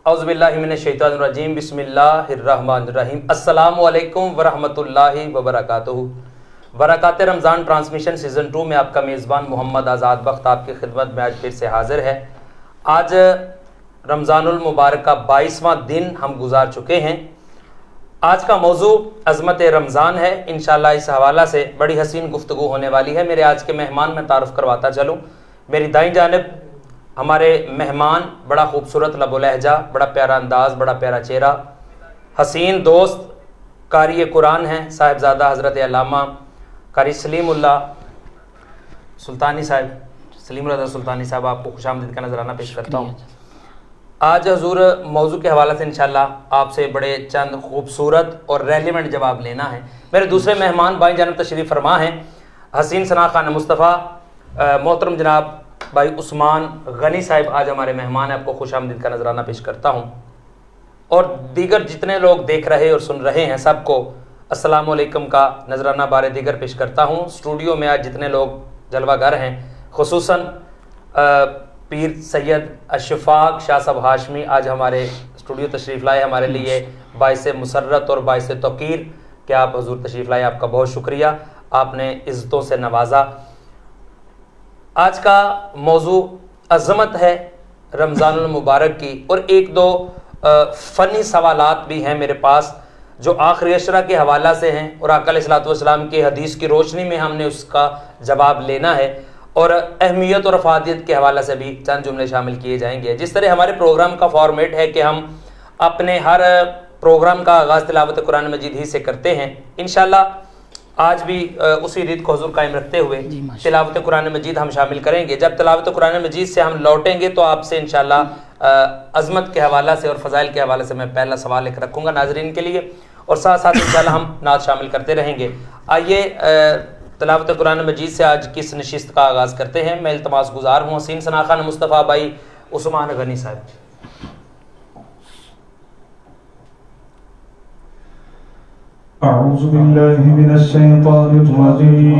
औज़ुबिल्लाहि मिनश्शैतानिर्रजीम बिस्मिल्लाहिर्रहमानिर्रहीम। अस्सलामु अलैकुम वरहमतुल्लाहि वबरकातुहू। बरकात रमज़ान ट्रांसमिशन सीज़न 2 में आपका मेज़बान मोहम्मद आज़ाद बख्त आपकी खिदमत में आज फिर से हाज़िर है। आज रमज़ानुल मुबारक का 22वां दिन हम गुजार चुके हैं। आज का मौजू अज़मत रमज़ान है। इंशाअल्लाह इस हवाला से बड़ी हसीन गुफ्तगू होने वाली है। मेरे आज के मेहमान मैं तारुफ़ करवाता चलूँ। मेरी दाईं जानिब हमारे मेहमान, बड़ा खूबसूरत लबो लहजा, बड़ा प्यारा अंदाज़, बड़ा प्यारा चेहरा, हसीन दोस्त, कारी कुरान हैं, साहिबजादा हज़रत अल्लामा कारी सलीमुल्लाह सुल्तानी साहब, सलीमुल्लाह सुल्तानी साहब, आपको खुशामदीद का नजराना पेश करता हूँ। आज हजूर मौजू के हवाले से इंशाअल्लाह आपसे बड़े चंद खूबसूरत और रेलिवेंट जवाब लेना है। मेरे दूसरे मेहमान बाईं जानब तशरीफ़ फरमा हैं हसीन सना खान मुस्तफ़ा, मोहतरम जनाब भाई उस्मान गनी साहिब आज हमारे मेहमान हैं। आपको खुशामदीद का नजराना पेश करता हूँ और दीगर जितने लोग देख रहे और सुन रहे हैं सबको अस्सलामु अलैकुम का नजराना बारे दीगर पेश करता हूँ। स्टूडियो में आज जितने लोग जलवागर हैं, खुसूसन पीर सैयद अशफाक शाह साहब हाशमी आज हमारे स्टूडियो तशरीफ़ लाए, हमारे लिए बाइस मुसर्रत और बाइस तौकीर कि आप हजूर तशरीफ़ लाए। आपका बहुत शुक्रिया, आपने इज़्ज़तों से नवाजा। आज का मौजू अज़मत है रमज़ानुल मुबारक की और एक दो फ़नी सवालात भी हैं मेरे पास जो आखिरी अशरा के हवाला से हैं और आका अलैहिस्सलातु वस्सलाम की हदीस की रोशनी में हमने उसका जवाब लेना है और अहमियत और अफादियत के हवाले से भी चंद जुमले शामिल किए जाएंगे। जिस तरह हमारे प्रोग्राम का फॉर्मेट है कि हम अपने हर प्रोग्राम का आगाज़ तिलावत कुरान मजीद ही से करते हैं। इंशाअल्लाह आज भी उसी रीत को हुजूर कायम रखते हुए तिलावत कुरान मजीद हम शामिल करेंगे। जब तिलावत कुरान मजीद से हम लौटेंगे तो आपसे इंशाअल्लाह अज़मत के हवाला से और फ़ज़ाइल के हवाले से मैं पहला सवाल एक रखूँगा नाज़रीन के लिए और साथ साथ इंशाअल्लाह हम नात शामिल करते रहेंगे। आइए तिलावत कुरान मजीद से आज किस नशिस्त का आगाज़ करते हैं। मैं इल्तमास गुजार हूँ हसीन सना खान मुस्तफ़ा भाई उस्मान गनी साहब। أعوذ بالله من الشيطان الرجيم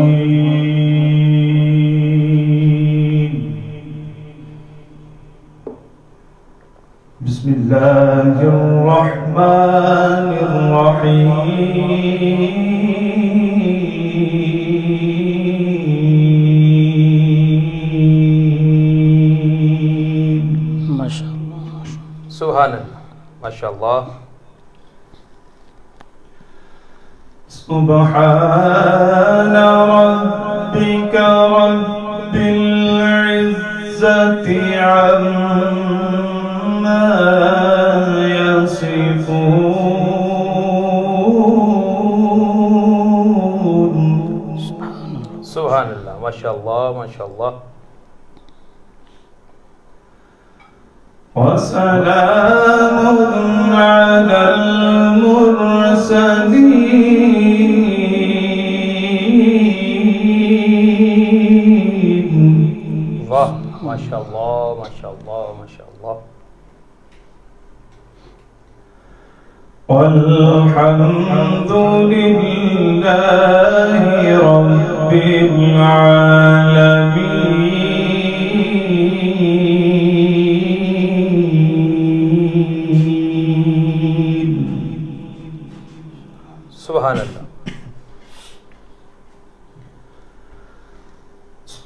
بسم الله الرحمن الرحيم माशाअल्लाह सुभान अल्लाह माशाअल्लाह। سبحان ربك رب العزة عما يصفون सुभान अल्लाह माशाअल्लाह माशाअल्लाह। وسلام على المرسلين वाह माशाअल्लाह माशाअल्लाह माशाअल्लाह। والحمد لله رب العالمين सुभान अल्लाह।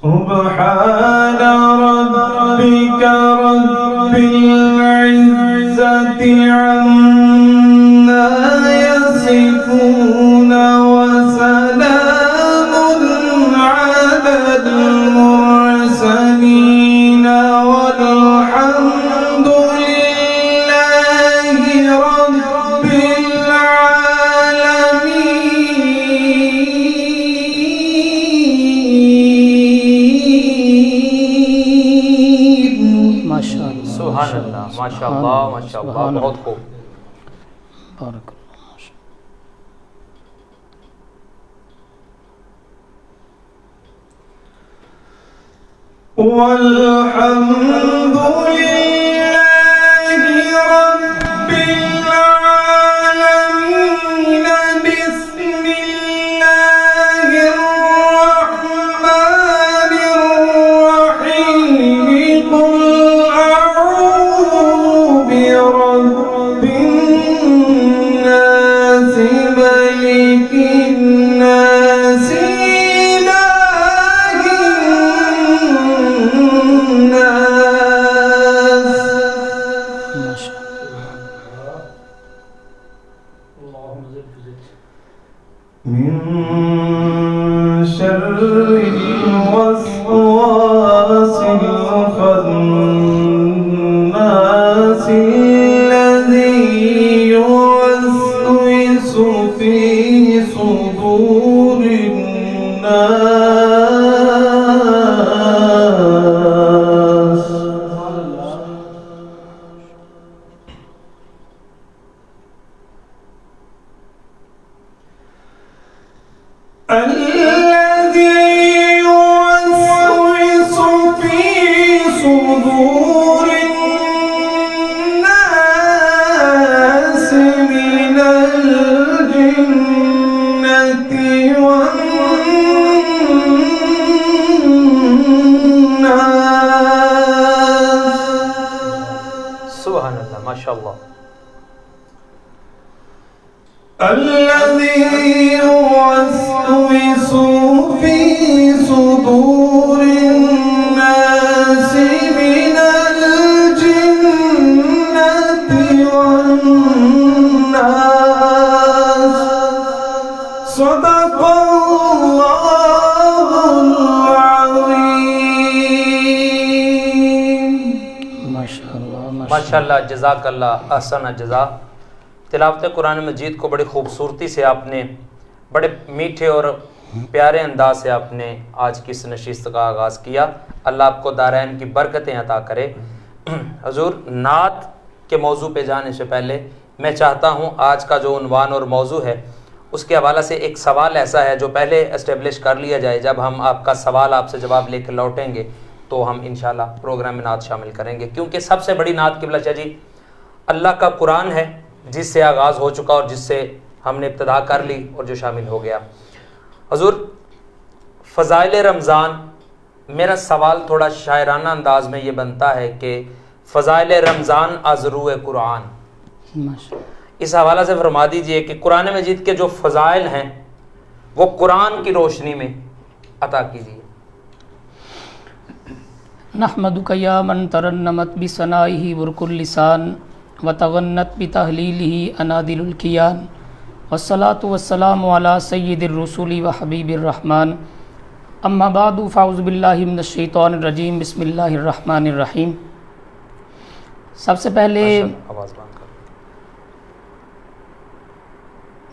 سبحان ربك رب العزة عما يصفون وسلام على المرسلين والحمد لله رب العالمين माशाअल्लाह सुभान अल्लाह माशाअल्लाह माशाअल्लाह। बहुत खूब। बारक والحمد لله رب العالمين بسم الله الرحمن الرحيم قل أعوذ الذي يوسوس في صدور الناس الذي يوسوس في صدور الناس من الجنة والناس سبحان اللہ، ماشاء اللہ. الذي يوسوس في صدور الناس من الجنة والناس صدق الله العظيم. ماشاء اللہ ماشاء اللہ، جزاک اللہ احسن جزا. تلاوت قرآن مجید کو بڑی خوبصورتی سے آپ نے، بڑے میٹھے اور پیارے انداز سے آپ نے آج کی اس نشست کا آغاز کیا. اللہ آپ کو دارین کی برکتیں عطا کرے. حضور، نعت کے موضوع پہ جانے سے پہلے میں چاہتا ہوں آج کا جو عنوان اور موضوع ہے اس کے حوالے سے ایک سوال ایسا ہے جو پہلے اسٹیبلش کر لیا جائے. جب ہم آپ کا سوال آپ سے جواب لے کے لوٹیں گے تو ہم انشاءاللہ پروگرام میں نعت شامل کریں گے، کیونکہ سب سے بڑی نعت قبلہ شاہ جی اللہ کا قرآن ہے، جس سے آغاز ہو چکا اور جس سے ہم نے ابتدا کر لی اور جو شامل ہو گیا. حضور، فضائل رمضان، میرا سوال تھوڑا شاعرانہ انداز میں یہ بنتا ہے کہ فضائل رمضان از روئے قرآن، ماشاء اللہ. اس حوالہ سے فرما دیجئے کہ قرآن مجید کے جو فضائل ہیں وہ قرآن کی روشنی میں عطا کیجیے. نحمدک یا من ترنمت بثنائہ برق اللسان وتغنت بتہلیلہ انادل الکیان والصلاة والسلام علی سید الرسول وحبیب الرحمن اما بعد فاعوذ باللہ من الشیطان الرجیم بسم اللہ الرحمن الرحیم. سب سے پہلے آواز بند کر.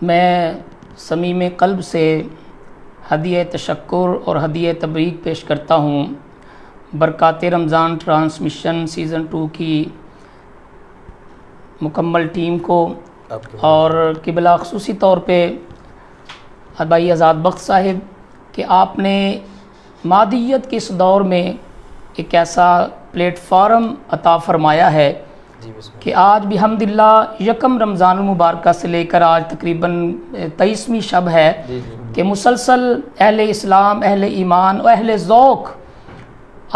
میں صمیم قلب سے ہدیہ تشکر اور ہدیہ تبریک پیش کرتا ہوں برکات رمضان ٹرانسمیشن سیزن 2 کی مکمل ٹیم کو، اور قبلہ خصوصی طور پہ بھائی آزاد بخت صاحب کہ آپ نے مادیت کے اس دور میں ایک ایسا پلیٹ فارم عطا فرمایا ہے کہ آج بحمدللہ یکم رمضان المبارکہ سے لے کر آج تقریباً 23ویں شب ہے کہ مسلسل اہل اسلام، اہل ایمان و اہل ذوق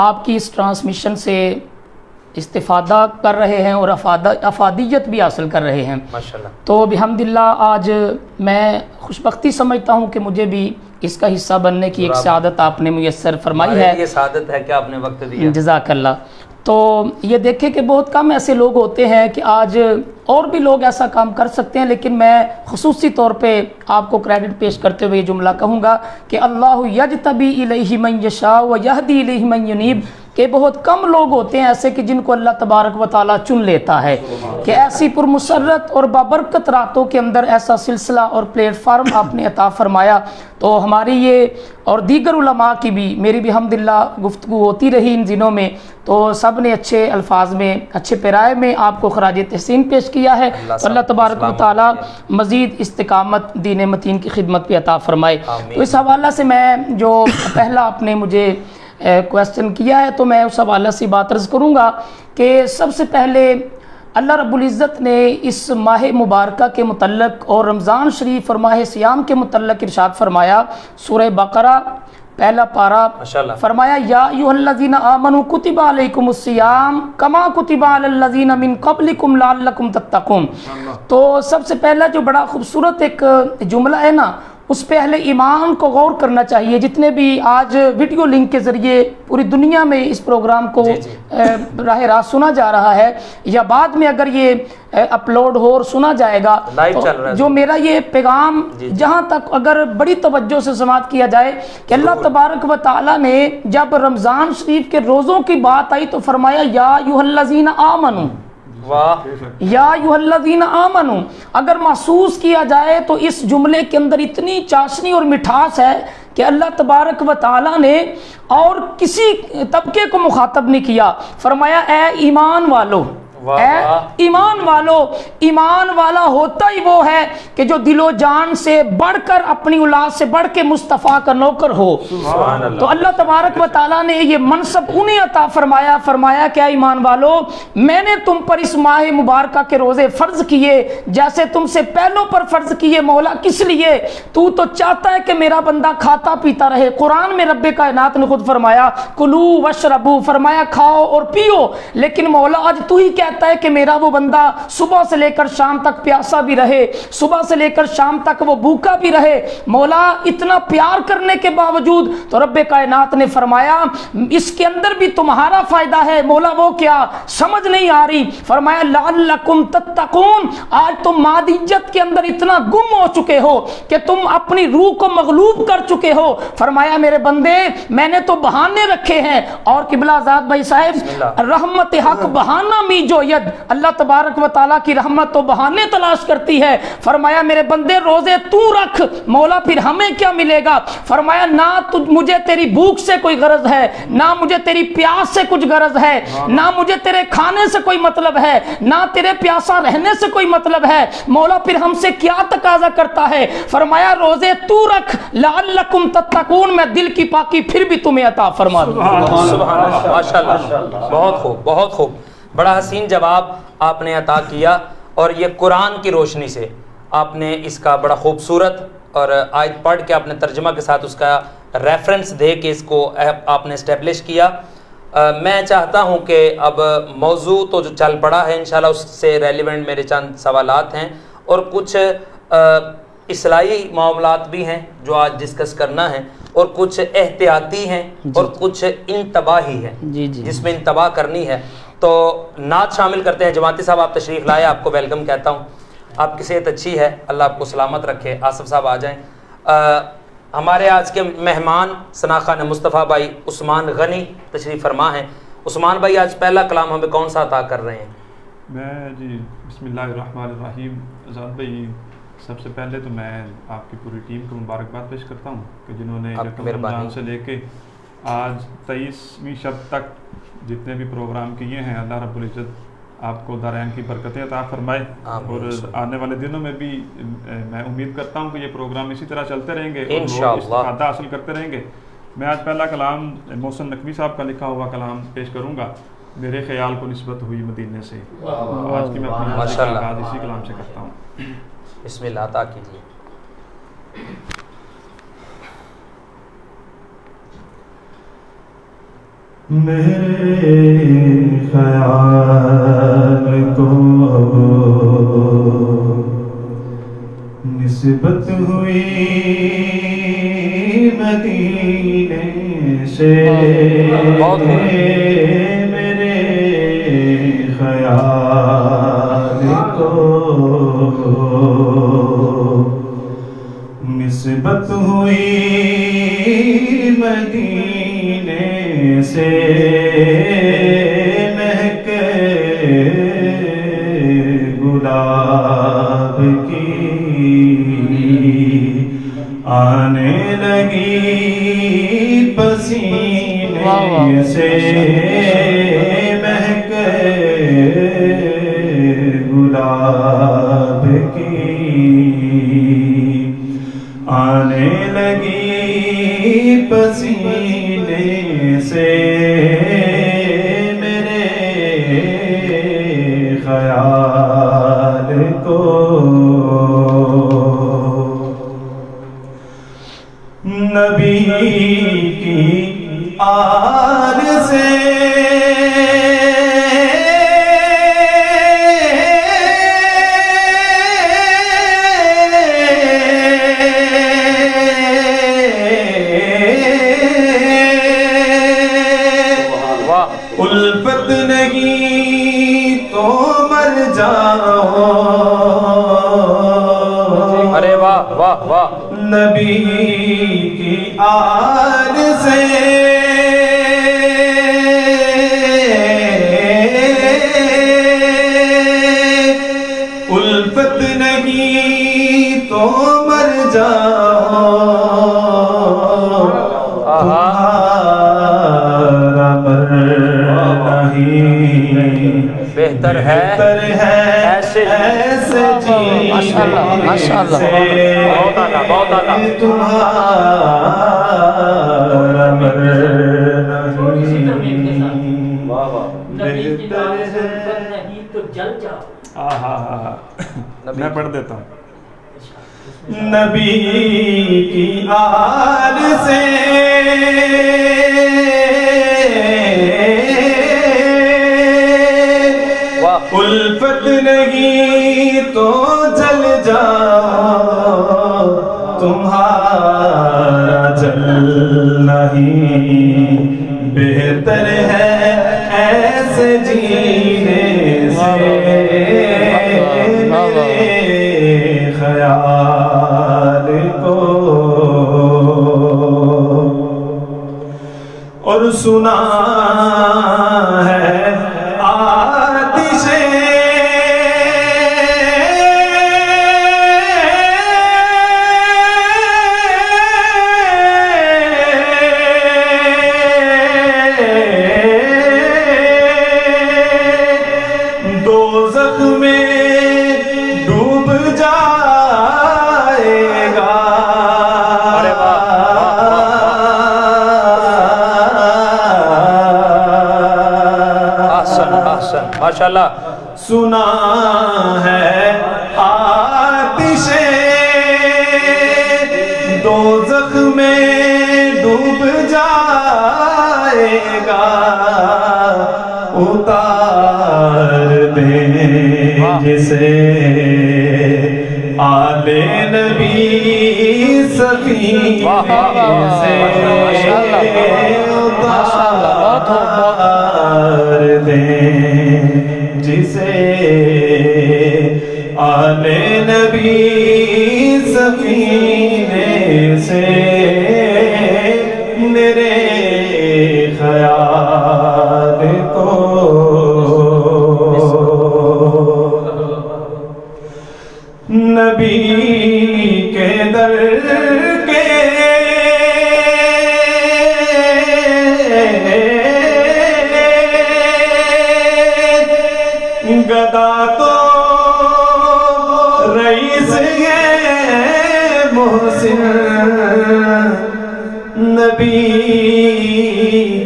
آپ کی اس ٹرانسمیشن سے استفادہ کر رہے ہیں اور افادیت بھی حاصل کر رہے ہیں ماشاءاللہ. تو بحمدللہ آج میں خوش بختی سمجھتا ہوں کہ مجھے بھی اس کا حصہ بننے کی ایک سعادت آپ نے میسر فرمائی ہے. یہ سعادت ہے کہ آپ نے وقت دیا. جزاک اللہ. تو یہ دیکھیں کہ بہت کم ایسے لوگ ہوتے ہیں کہ آج اور بھی لوگ ایسا کام کر سکتے ہیں، لیکن میں خصوصی طور پہ آپ کو کریڈٹ پیش کرتے ہوئے یہ جملہ کہوں گا کہ اللہ یجتبی الیہ من یشاء و یہدی الیہ من ینیب، کہ بہت کم لوگ ہوتے ہیں ایسے کہ جن کو اللہ تبارک و تعالیٰ چن لیتا ہے کہ ایسی پرمسرت اور بابرکت راتوں کے اندر ایسا سلسلہ اور پلیٹ فارم آپ نے عطا فرمایا. تو ہماری یہ اور دیگر علماء کی بھی میری بھی الحمدللہ گفتگو ہوتی رہی ان دنوں میں، تو سب نے اچھے الفاظ میں، اچھے پیرائے میں آپ کو خراج تحسین پیش کیا ہے. اللہ تبارک و تعالیٰ مزید استقامت دین متین کی خدمت پہ عطا فرمائے. تو اس حوالہ سے میں جو پہلا آپ نے مجھے کویسچن کیا ہے تو میں اس حوالے سے بات عرض کروں گا کہ سب سے پہلے اللہ رب العزت نے اس ماہ مبارکہ کے متعلق اور رمضان شریف اور ماہ صیام کے متعلق ارشاد فرمایا. سورہ بقرہ پہلا پارہ فرمایا یا ایھا الذین آمنوا کتب علیکم الصیام کما کتب علی الذین من قبلکم لعلکم تتقون. تو سب سے پہلا جو بڑا خوبصورت ایک جملہ ہے نا، اس پہ اہل ایمان کو غور کرنا چاہیے. جتنے بھی آج ویڈیو لنک کے ذریعے پوری دنیا میں اس پروگرام کو راہ راست سنا جا رہا ہے یا بعد میں اگر یہ اپلوڈ ہو اور سنا جائے گا، جو میرا یہ پیغام جہاں تک اگر بڑی توجہ سے سماعت کیا جائے کہ اللہ تبارک و تعالیٰ نے جب رمضان شریف کے روزوں کی بات آئی تو فرمایا یا ایھا الذین آمنوا، वाह। या अय्युहल्लज़ीना आमनू, अगर महसूस किया जाए तो इस जुमले के अंदर इतनी चाशनी और मिठास है कि अल्लाह तबारक व ताला ने और किसी तबके को मुखातब नहीं किया। फरमाया ए ईमान वालों, ईमान वालों, ईमान वाला होता ही वो है कि जो दिलो जान से बढ़कर अपनी औलाद से बढ़ के मुस्तफ़ा का नौकर हो। तो अल्लाह तबारक व ताला ने ये मनसब उन्हें अता फरमाया। फरमाया क्या ईमान वालों, मैंने तुम पर इस माह मुबारक के रोज़े फ़र्ज किए जैसे तुमसे पहलों पर फ़र्ज किए। मौला किस लिए? तू तो चाहता है कि मेरा बंदा खाता पीता रहे। कुरान में रब्बे कायनात ने खुद फरमाया कुलू वशरबू, फरमाया खाओ और पियो। लेकिन मौला आज तू ही कहता है कि मेरा वो बंदा सुबह से लेकर शाम तक प्यासा भी रहे, सुबह से लेकर शाम तक वो भूखा भी रहे। मौला इतना प्यार करने के बावजूद तो रब्बे कायनात ने फरमाया इसके अंदर भी तुम्हारा फायदा है। मौला वो क्या, समझ नहीं आ रही। फरमाया लअल्लकुम तत्तकून, आज तुम मादियत के अंदर इतना गुम हो चुके हो कि तुम अपनी रूह को मगलूब कर चुके हो। फरमाया मेरे बंदे मैंने तो बहाने रखे हैं। और किबला आजाद भाई साहब, रहमत हक बहाना मी जो यद, अल्लाह तबारक व ताला की रहमत तो बहाने तलाश करती है। फरमाया मेरे बंदे रोजे तू रख, मौला फिर हमें क्या मिलेगा? फरमाया ना मुझे तेरी भूख से कोई गरज है, ना मुझे तेरी प्यास से कुछ गरज है, ना मुझे तेरे खाने से कोई मतलब है, ना तेरे प्यासा रहने से कोई मतलब है। मौला फिर हमसे क्या तकाजा करता है? फरमाया रोजे तू रख लअल्लकुम तत्तकून, मैं दिल की पाकी फिर भी तुम्हें अता फरमा दूंगा। सुभान अल्लाह, माशाअल्लाह, बहुत खूब, बहुत खूब। बड़ा हसीन जवाब आपने अता किया और ये कुरान की रोशनी से आपने इसका बड़ा खूबसूरत और आयत पढ़ के आपने तर्जमा के साथ उसका रेफरेंस दे के इसको आपने इस्टेब्लिश किया। मैं चाहता हूँ कि अब मौजू तो जो चल पड़ा है इंशाल्लाह उससे रेलिवेंट मेरे चंद सवालात हैं और कुछ इस्लाही मामलात भी हैं जो आज डिस्कस करना है और कुछ एहतियाती हैं और कुछ इंतबाही है जिसमें इंतबाह करनी है। तो नात शामिल करते हैं। जमाती साहब आप तशरीफ़ लाए, आपको वेलकम कहता हूँ। आपकी सेहत अच्छी है, अल्लाह आपको सलामत रखे। आसिफ साहब आ जाएं। हमारे आज के मेहमान सना खान मुस्तफ़ा भाई उस्मान गनी तशरीफ़ फरमा हैं। उस्मान भाई आज पहला कलाम हमें कौन सा अता कर रहे हैं? मैं जी बिस्मिल्लाहिर्रहमानिर्रहीम। आज़ाद भाई सबसे पहले तो मैं आपकी पूरी टीम को मुबारकबाद पेश करता हूँ कि जिन्होंने रमज़ान से लेके आज 23वीं शब तक जितने भी प्रोग्राम किए हैं, अल्लाह रब्बुल इज़्ज़त आपको दरयान की बरकतें अता फरमाए। और आने वाले दिनों में भी मैं उम्मीद करता हूँ कि ये प्रोग्राम इसी तरह चलते रहेंगे और लोग इस्तिफ़ादा हासिल करते रहेंगे। मैं आज पहला कलाम मोहसिन नकवी साहब का लिखा हुआ कलाम पेश करूँगा, मेरे ख्याल को निस्बत हुई मदीने से। आज की मैं अपनी आगाज़ इसी कलाम से करता हूँ। बिस्मिल्लाह अता कीजिए। मेरे ख्याल को निस्बत हुई मदीने से, मेरे ख्याल को निस्बत हुई मदीने से, महके गुलाब की आने लगी पसीने से, महके गुलाब की आने लगी पसीने से, मेरे ख्याल को नबी की आल से उल्फत नहीं तो मर जाओ। अरे वाह वाह वाह। नबी की आल से मर जाओ, तुम्हारा मरना ही बेहतर है ऐसे माशाअल्लाह माशाअल्लाह। बहुत आला बहुत आला। तुम्हारा मरना नहीं तो जल जाओ। मैं पढ़ देता हूँ। नबी की आल से उल्फत नहीं तो जल जाओ, तुम्हारा जलना ही बेहतर है ऐसे जीने से। ख्याल को और सुना है आतिशे दोज़ख में डूब जाएगा। अरे वाह माशाल्लाह। सुना है आतिशे दोज़ख में डूब जाएगा, उतार दे जिसे आले नबी सफीने से, उतार दे जिसे आले नबी सफीने से। मेरे ख्याल को नबी के दर के गदा तो रईस है मोहसिन, नबी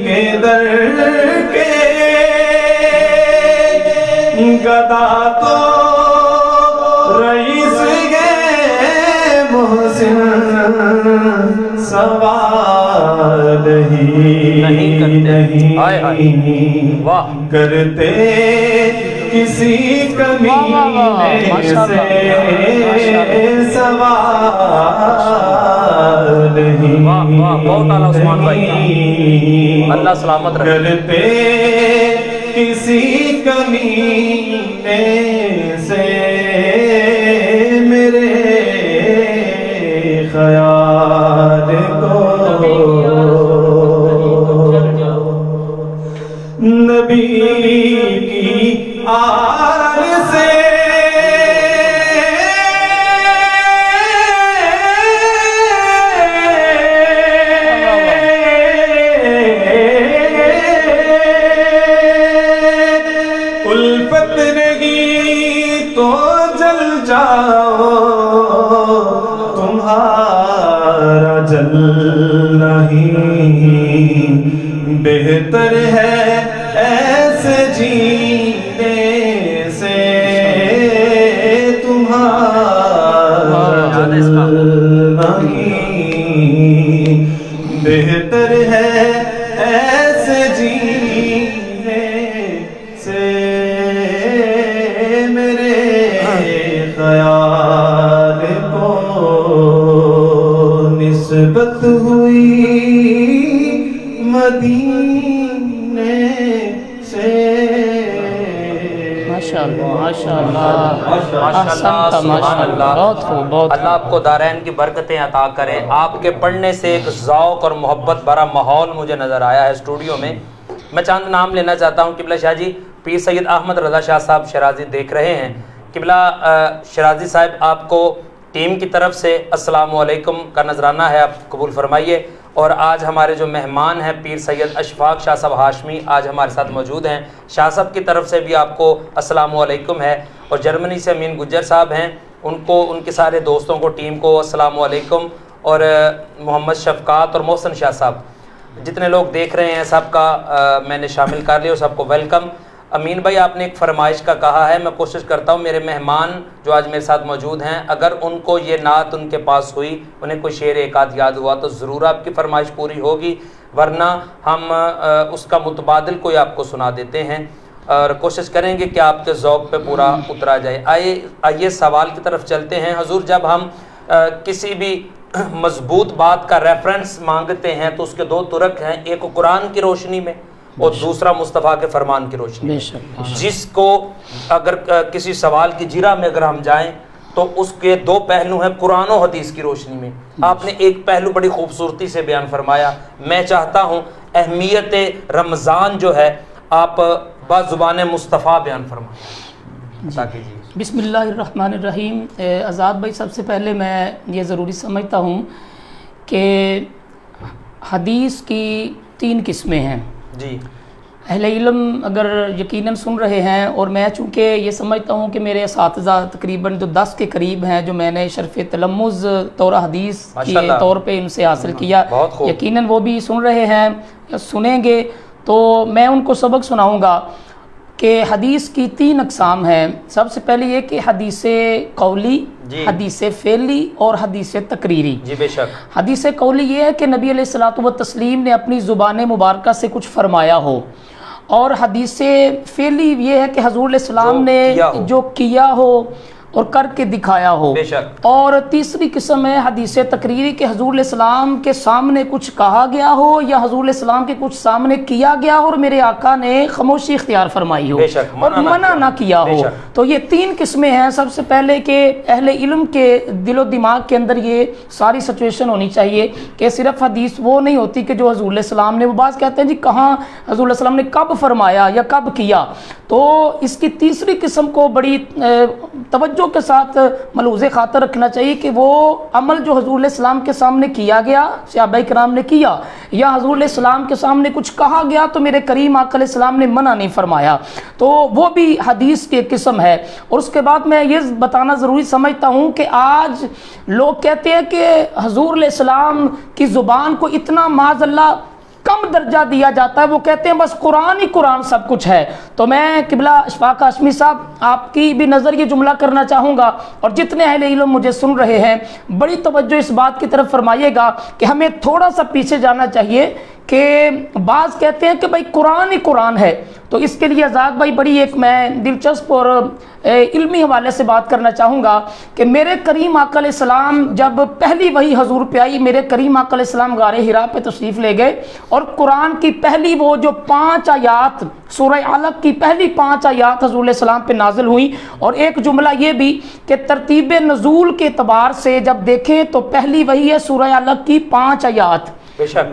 के दर के गदा तो रईस है मोहसिन। सवाल ही नहीं करते किसी कमीने से, सवाल ही अल्लाह सलामत करते किसी कमीने से। मेरे ख्याल को नबी की आल से उल्फत नहीं तो जल जाओ, तुम्हारा जलना ही बेहतर है ऐसे जीने से। तुम्हारा जलना ही बेहतर है ऐसे जीने से। मेरे ख्याल को निस्बत हुई मदीने से। माशाअल्लाह माशाअल्लाह माशाअल्लाह। अल्लाह आपको दारैन की बरकतें अता करें। आपके पढ़ने से एक ज़ौक़ और मोहब्बत भरा माहौल मुझे नज़र आया है स्टूडियो में। मैं चंद नाम लेना चाहता हूँ। किबला शाह जी, पीर सैयद अहमद रज़ा शाह साहब शराजी देख रहे हैं। किबला शराजी साहब आपको ٹیم کی طرف سے السلام علیکم کا نذرانہ ہے، آپ قبول فرمائیے۔ اور آج ہمارے جو مہمان ہیں پیر سید اشفاق شاہ صاحب ہاشمی آج ہمارے ساتھ موجود ہیں، شاہ صاحب کی طرف سے بھی آپ کو السلام علیکم ہے۔ اور جرمنی سے امین گجر صاحب ہیں، ان کو ان کے سارے دوستوں کو ٹیم کو السلام علیکم۔ اور محمد شفقات اور محسن شاہ صاحب جتنے لوگ دیکھ رہے ہیں سب کا میں نے شامل کر لیا اور سب کو ویلکم۔ امین بھائی آپ نے ایک فرمائش کا کہا ہے، میں کوشش کرتا ہوں میرے مہمان جو آج میرے ساتھ موجود ہیں اگر ان کو یہ نعت ان کے پاس ہوئی، انہیں کوئی شعر ایک آدھ یاد ہوا تو ضرور آپ کی فرمائش پوری ہوگی، ورنہ ہم اس کا متبادل کوئی آپ کو سنا دیتے ہیں اور کوشش کریں گے کہ آپ کے ذوق پہ پورا اترا جائے۔ آئیے سوال کی طرف چلتے ہیں۔ حضور جب ہم کسی بھی مضبوط بات کا ریفرنس مانگتے ہیں تو اس کے دو طرق ہیں، ایک قرآن کی روشنی میں اور دوسرا مصطفیٰ کے فرمان کی روشنی میں۔ جس کو اگر کسی سوال کی جرہ میں اگر ہم جائیں تو اس کے دو پہلو ہیں قرآن و حدیث کی روشنی میں۔ آپ نے ایک پہلو بڑی خوبصورتی سے بیان فرمایا، میں چاہتا ہوں اہمیت رمضان جو ہے آپ بزبان مصطفیٰ بیان فرمائیں۔ بسم اللہ الرحمن الرحیم۔ آزاد بھائی سب سے پہلے میں یہ ضروری سمجھتا ہوں کہ حدیث کی 3 قسمیں ہیں جی۔ اہل علم اگر یقیناً سن رہے ہیں، اور میں چونکہ یہ سمجھتا ہوں کہ میرے اساتذہ تقریباً جو 10 کے قریب ہیں جو میں نے شرف تلمذ طور حدیث کے طور پہ ان سے حاصل کیا، یقیناً وہ بھی سن رہے ہیں یا سنیں گے، تو میں ان کو سبق سناؤں گا کہ حدیث کی 3 اقسام ہیں۔ سب سے پہلے یہ کہ حدیث قولی، حدیث فعلی اور حدیث تقریری۔ جی بے شک۔ حدیث قولی یہ ہے کہ نبی علیہ الصلوۃ والتسلیم نے اپنی زبان مبارکہ سے کچھ فرمایا ہو، اور حدیث فعلی یہ ہے کہ حضور علیہ السلام نے جو کیا ہو اور کر کے دکھایا ہو۔ اور تیسری قسم ہے حدیث تقریری کہ حضور علیہ السلام کے سامنے کچھ کہا گیا ہو یا حضور علیہ السلام کے kچھ سامنے کیا گیا ہو اور میرے آقا نے خاموشی اختیار فرمائی ہو اور منع نہ کیا ہو۔ تو یہ 3 قسمیں ہیں۔ سب سے پہلے کہ اہل علم کے دل و دماغ کے اندر یہ ساری سچویشن ہونی چاہیے کہ صرف حدیث وہ نہیں ہوتی کہ جو حضور علیہ السلام نے، وہ بعض کہتے ہیں جی کہاں حضور علیہ السلام نے کب فرمایا یا کب کیا، تو اس کی تیسری قسم کو بڑی توجہ کے ساتھ ملحوظ خاطر رکھنا چاہیے کہ وہ عمل جو حضور علیہ السلام کے سامنے کیا گیا، صحابہ کرام نے کیا، یا حضور علیہ السلام کے سامنے کچھ کہا گیا تو میرے کریم آقا علیہ السلام نے منع نہیں فرمایا، تو وہ بھی حدیث کی ایک قسم ہے۔ اور اس کے بعد میں یہ بتانا ضروری سمجھتا ہوں کہ آج لوگ کہتے ہیں کہ حضور علیہ السلام کی زبان کو اتنا معاذ اللہ کم درجہ دیا جاتا ہے، وہ کہتے ہیں بس قرآن ہی قرآن سب کچھ ہے۔ تو میں قبلہ اشفاق ہاشمی صاحب آپ کی بھی نظر یہ جملہ کرنا چاہوں گا، اور جتنے اہل علم مجھے سن رہے ہیں بڑی توجہ اس بات کی طرف فرمائیے گا کہ ہمیں تھوڑا سا پیچھے جانا چاہیے کہ بعض کہتے ہیں کہ بھائی قرآن ہی قرآن ہے، تو اس کے لیے آزاد بھائی بڑی ایک میں دلچسپ اور علمی حوالے سے بات کرنا چاہوں گا کہ میرے کریم آقا علیہ السلام جب پہلی وحی حضور پہ آئی، میرے کریم آقا علیہ السلام غار حرا پہ تشریف لے گئے اور قرآن کی پہلی وہ جو 5 آیات، سورہ علق کی پہلی 5 آیات حضور علیہ السلام پہ نازل ہوئی۔ اور ایک جملہ یہ بھی کہ ترتیب نزول کے اعتبار سے جب دیکھیں تو پہلی وحی ہے سورہ علق کی 5 آیات،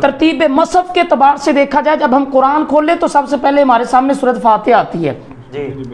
ترتیب مصحف کے اعتبار سے دیکھا جائے جب ہم قرآن کھولیں تو سب سے پہلے ہمارے سامنے سورۃ فاتحہ آتی ہے،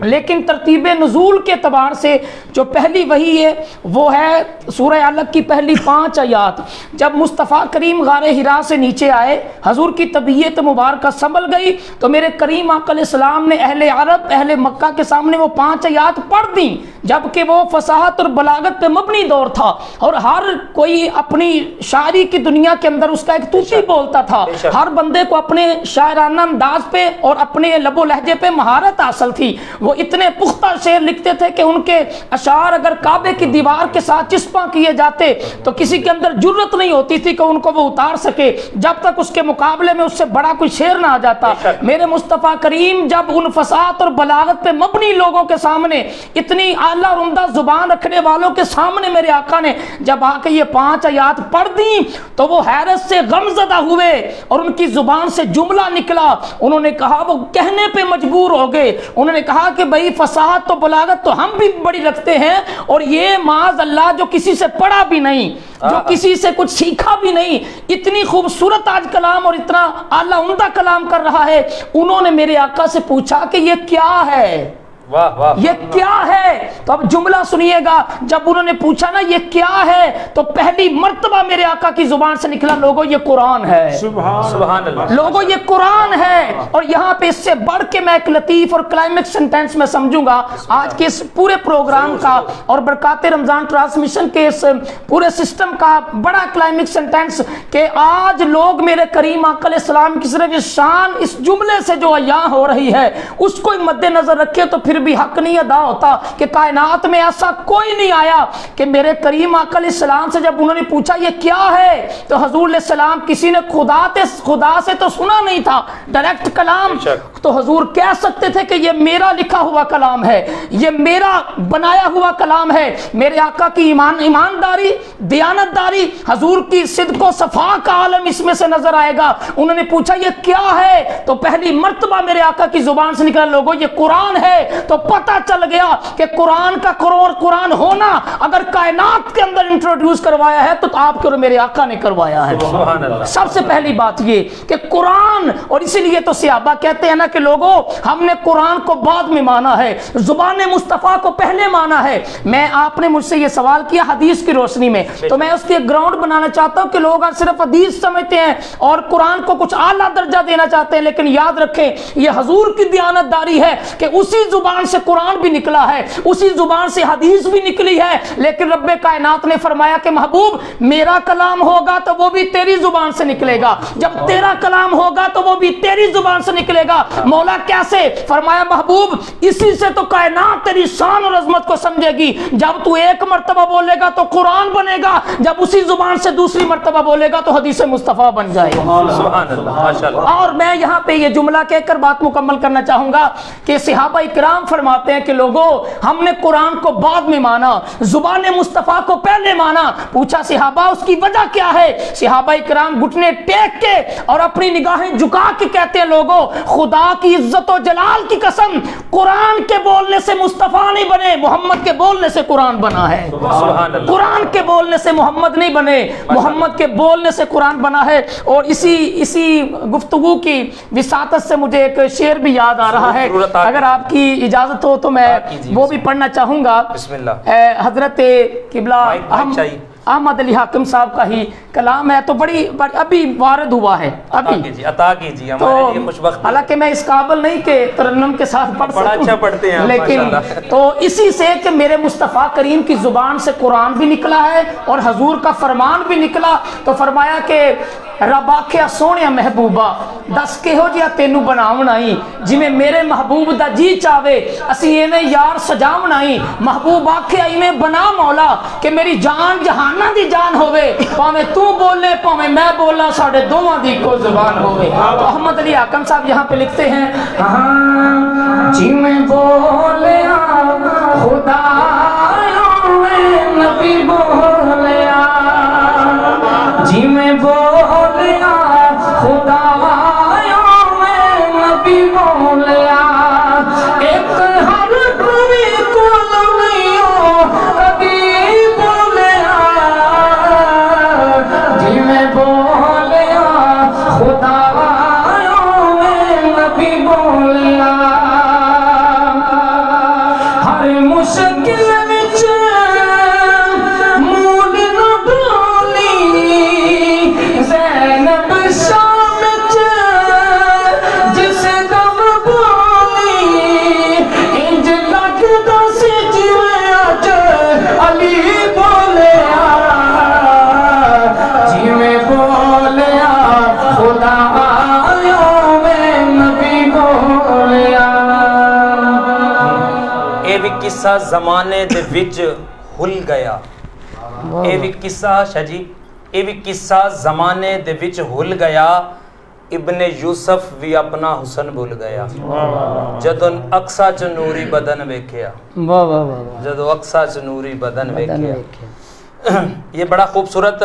لیکن ترتیب نزول کے اعتبار سے جو پہلی وحی ہے وہ ہے سورہ علق کی پہلی 5 آیات۔ جب مصطفیٰ کریم غار حرا سے نیچے آئے، حضور کی طبیعت مبارکہ سنبھل گئی تو میرے کریم آقا علیہ السلام نے اہل عرب، اہل مکہ کے سامنے وہ 5 آیات پڑھ دیں، جبکہ وہ فصاحت اور بلاغت پہ مبنی دور تھا اور ہر کوئی اپنی شاعری کی دنیا کے اندر اس کا ایک توتی بولتا تھا، ہر بندے کو اپنے شاعرانہ انداز پہ اور اپنے لب و لہجے پہ مہارت حاصل تھی۔ وہ اتنے پختہ شعر لکھتے تھے کہ ان کے اشعار اگر کعبے کی دیوار کے ساتھ چسپاں کیے جاتے تو کسی کے اندر جرت نہیں ہوتی تھی کہ ان کو وہ اتار سکے جب تک اس کے مقابلے میں اس سے بڑا کوئی شعر نہ آ جاتا۔ میرے مصطفیٰ کریم جب ان فصاحت اور بلاغت پہ مبنی لوگوں کے سامنے، اتنی اعلیٰ اور عمدہ زبان رکھنے والوں کے سامنے میرے آقا نے جب آ کے یہ 5 آیات پڑھ دیں تو وہ حیرت سے غمزدہ ہوئے اور ان کی زبان سے جملہ نکلا، انہوں نے کہا، وہ کہنے پہ مجبور ہو گئے، انہوں نے کہا کہ بھئی فصاحت تو بلاغت تو ہم بھی بڑی رکھتے ہیں، اور یہ معاذ اللہ جو کسی سے پڑھا بھی نہیں، جو کسی سے کچھ سیکھا بھی نہیں، اتنی خوبصورت آج کلام اور اتنا اعلیٰ عمدہ کلام کر رہا ہے۔ انہوں نے میرے آقا سے پوچھا کہ یہ کیا ہے؟ واہ واہ، یہ کیا ہے؟ تو اب جملہ سنیے گا، جب انہوں نے پوچھا نا یہ کیا ہے، تو پہلی مرتبہ میرے آقا کی زبان سے نکلا لوگوں یہ قرآن ہے، سبحان اللہ، لوگوں یہ قرآن ہے۔ اور یہاں پہ اس سے بڑھ کے میں ایک لطیف اور کلائمیکس سینٹینس میں سمجھوں گا آج کے اس پورے پروگرام کا اور برکات رمضان ٹرانسمیشن کے اس پورے سسٹم کا بڑا کلائمیکس سینٹینس، کہ آج لوگ میرے کریم آقا علیہ السلام کی صرف اس شان اس جملے سے جو عیاں ہو رہی ہے اس کو مد نظر رکھے تو پھر بھی حق نہیں ادا ہوتا کہ کائنات میں ایسا کوئی نہیں آیا کہ میرے کریم آقا علیہ السلام سے جب انہوں نے پوچھا یہ کیا ہے تو حضور علیہ السلام کسی نے خدا سے تو سنا نہیں تھا ڈائریکٹ کلام، تو حضور کہہ سکتے تھے کہ یہ میرا لکھا ہوا کلام ہے، یہ میرا بنایا ہوا کلام ہے۔ میرے آقا کی ایمانداری، دیانتداری، حضور کی صدق و صفا کا عالم اس میں سے نظر آئے گا۔ انہوں نے پوچھا یہ کیا ہے تو پہلی مرتبہ میرے آقا کی زبان سے نکلا لوگوں یہ قرآن ہے، تو پتہ چل گیا کہ قرآن کا قرآن ہونا اگر کائنات کے اندر انٹروڈیوس کروایا ہے تو آپ کے اور میرے آقا نے کروایا ہے۔ سب سے پہلی بات یہ کہ قرآن، اور اسی لیے تو صحابہ کہتے ہیں نا کہ لوگوں ہم نے قرآن کو بعد میں مانا ہے، زبان مصطفیٰ کو پہلے مانا ہے۔ میں آپ نے مجھ سے یہ سوال کیا حدیث کی روشنی میں، تو میں اس کے گراؤنڈ بنانا چاہتا ہوں کہ لوگ آج صرف حدیث سمجھتے ہیں اور قرآن کو کچھ اعلیٰ درجہ دینا چاہتے ہیں، لیکن یاد رکھیں یہ حضور کی دیانتداری ہے کہ اسی زبان سے قرآن بھی نکلا ہے، اسی زبان سے حدیث بھی نکلی ہے، لیکن رب کائنات نے فرمایا کہ محبوب میرا کلام ہوگا تو وہ بھی تیری زبان سے نکلے گا، جب تیرا کلام ہوگا تو وہ بھی تیری زبان سے نکلے گا۔ مولا کیسے؟ فرمایا محبوب اسی سے تو کائنات تیری شان اور عظمت کو سمجھے گی، جب تو ایک مرتبہ بولے گا تو قرآن بنے گا، جب اسی زبان سے دوسری مرتبہ بولے گا تو حدیث مصطفیٰ بن جائے گا۔ سبحان اللہ، ماشاءاللہ۔ اور میں یہاں پہ یہ جملہ کہہ کر بات مکمل کرنا چاہوں گا کہ صحابہ اکرام فرماتے ہیں کہ لوگوں ہم نے قرآن کو بعد میں مانا، زبان مصطفیٰ کو پہلے مانا۔ پوچھا صحابہ اس کی وجہ کیا ہے؟ صحابہ اکرام گھٹنے ٹیک کے اور اپنی نگاہیں جھکا کے کہتے ہیں لوگوں خدا کی عزت و جلال کی قسم قرآن کے بولنے سے مصطفیٰ نہیں بنے، محمد کے بولنے سے قرآن بنا ہے۔ قرآن کے بولنے سے محمد نہیں بنے، محمد کے بولنے سے قرآن بنا ہے۔ اور اسی گفتگو کی وساطت سے مجھے ایک شعر بھی یاد آ رہا ہے، اگر آپ کی اجازت ہو تو میں وہ بھی پڑھنا چاہوں گا۔ بسم اللہ۔ حضرت قبلہ احمد علی حاکم صاحب کا ہی کلام ہے، تو بڑی ابھی وارد ہوا ہے، ابھی عطا کیجیے ہمارے لیے خوش بخت۔ حالانکہ میں اس قابل نہیں کہ ترنم کے ساتھ پڑھ بڑا اچھا پڑھتے ہیں لیکن تو اسی سے کہ میرے مصطفیٰ کریم کی زبان سے قرآن بھی نکلا ہے اور حضور کا فرمان بھی نکلا، تو فرمایا کہ رب آکھیا سونے محبوبہ دس کہو جیا تینو بناونا ہی جویں میرے محبوب دا جی چاہے اسی ایویں یار سجاونا ہی۔ محبوب آکھیا ایویں بنا مولا کہ میری جان جہاناں دی جان ہوے، پاویں تو بولے پاویں میں بولا ساڈے دوواں دی کو زبان ہوے۔ تو احمد علی حاکم صاحب یہاں پہ لکھتے ہیں جویں بولیا خدا نبی بولیا، جویں بولیا خدا نبی بولیا، ایک حرف بھی کول نہیں کبھی بولیا، جویں بولیا خدا نبی بولیا۔ ہر مشکل وچ مول نہ ڈولی، زینب شام وچ جس دم بولی، انج لگدا سی جویں اج علی بولیا، جویں بولیا خدا نبی بولیا۔ اے بھی قصہ زمانے دے وچ ہل گیا، اے بھی قصہ شجی اے بھی قصہ زمانے دے وچ ہل گیا، ابن یوسف بھی اپنا حسن بھول گیا، جدوں اقصا چ نوری بدن ویکھیا، جدوں اقصا چ نوری بدن ویکھیا۔ یہ بڑا خوبصورت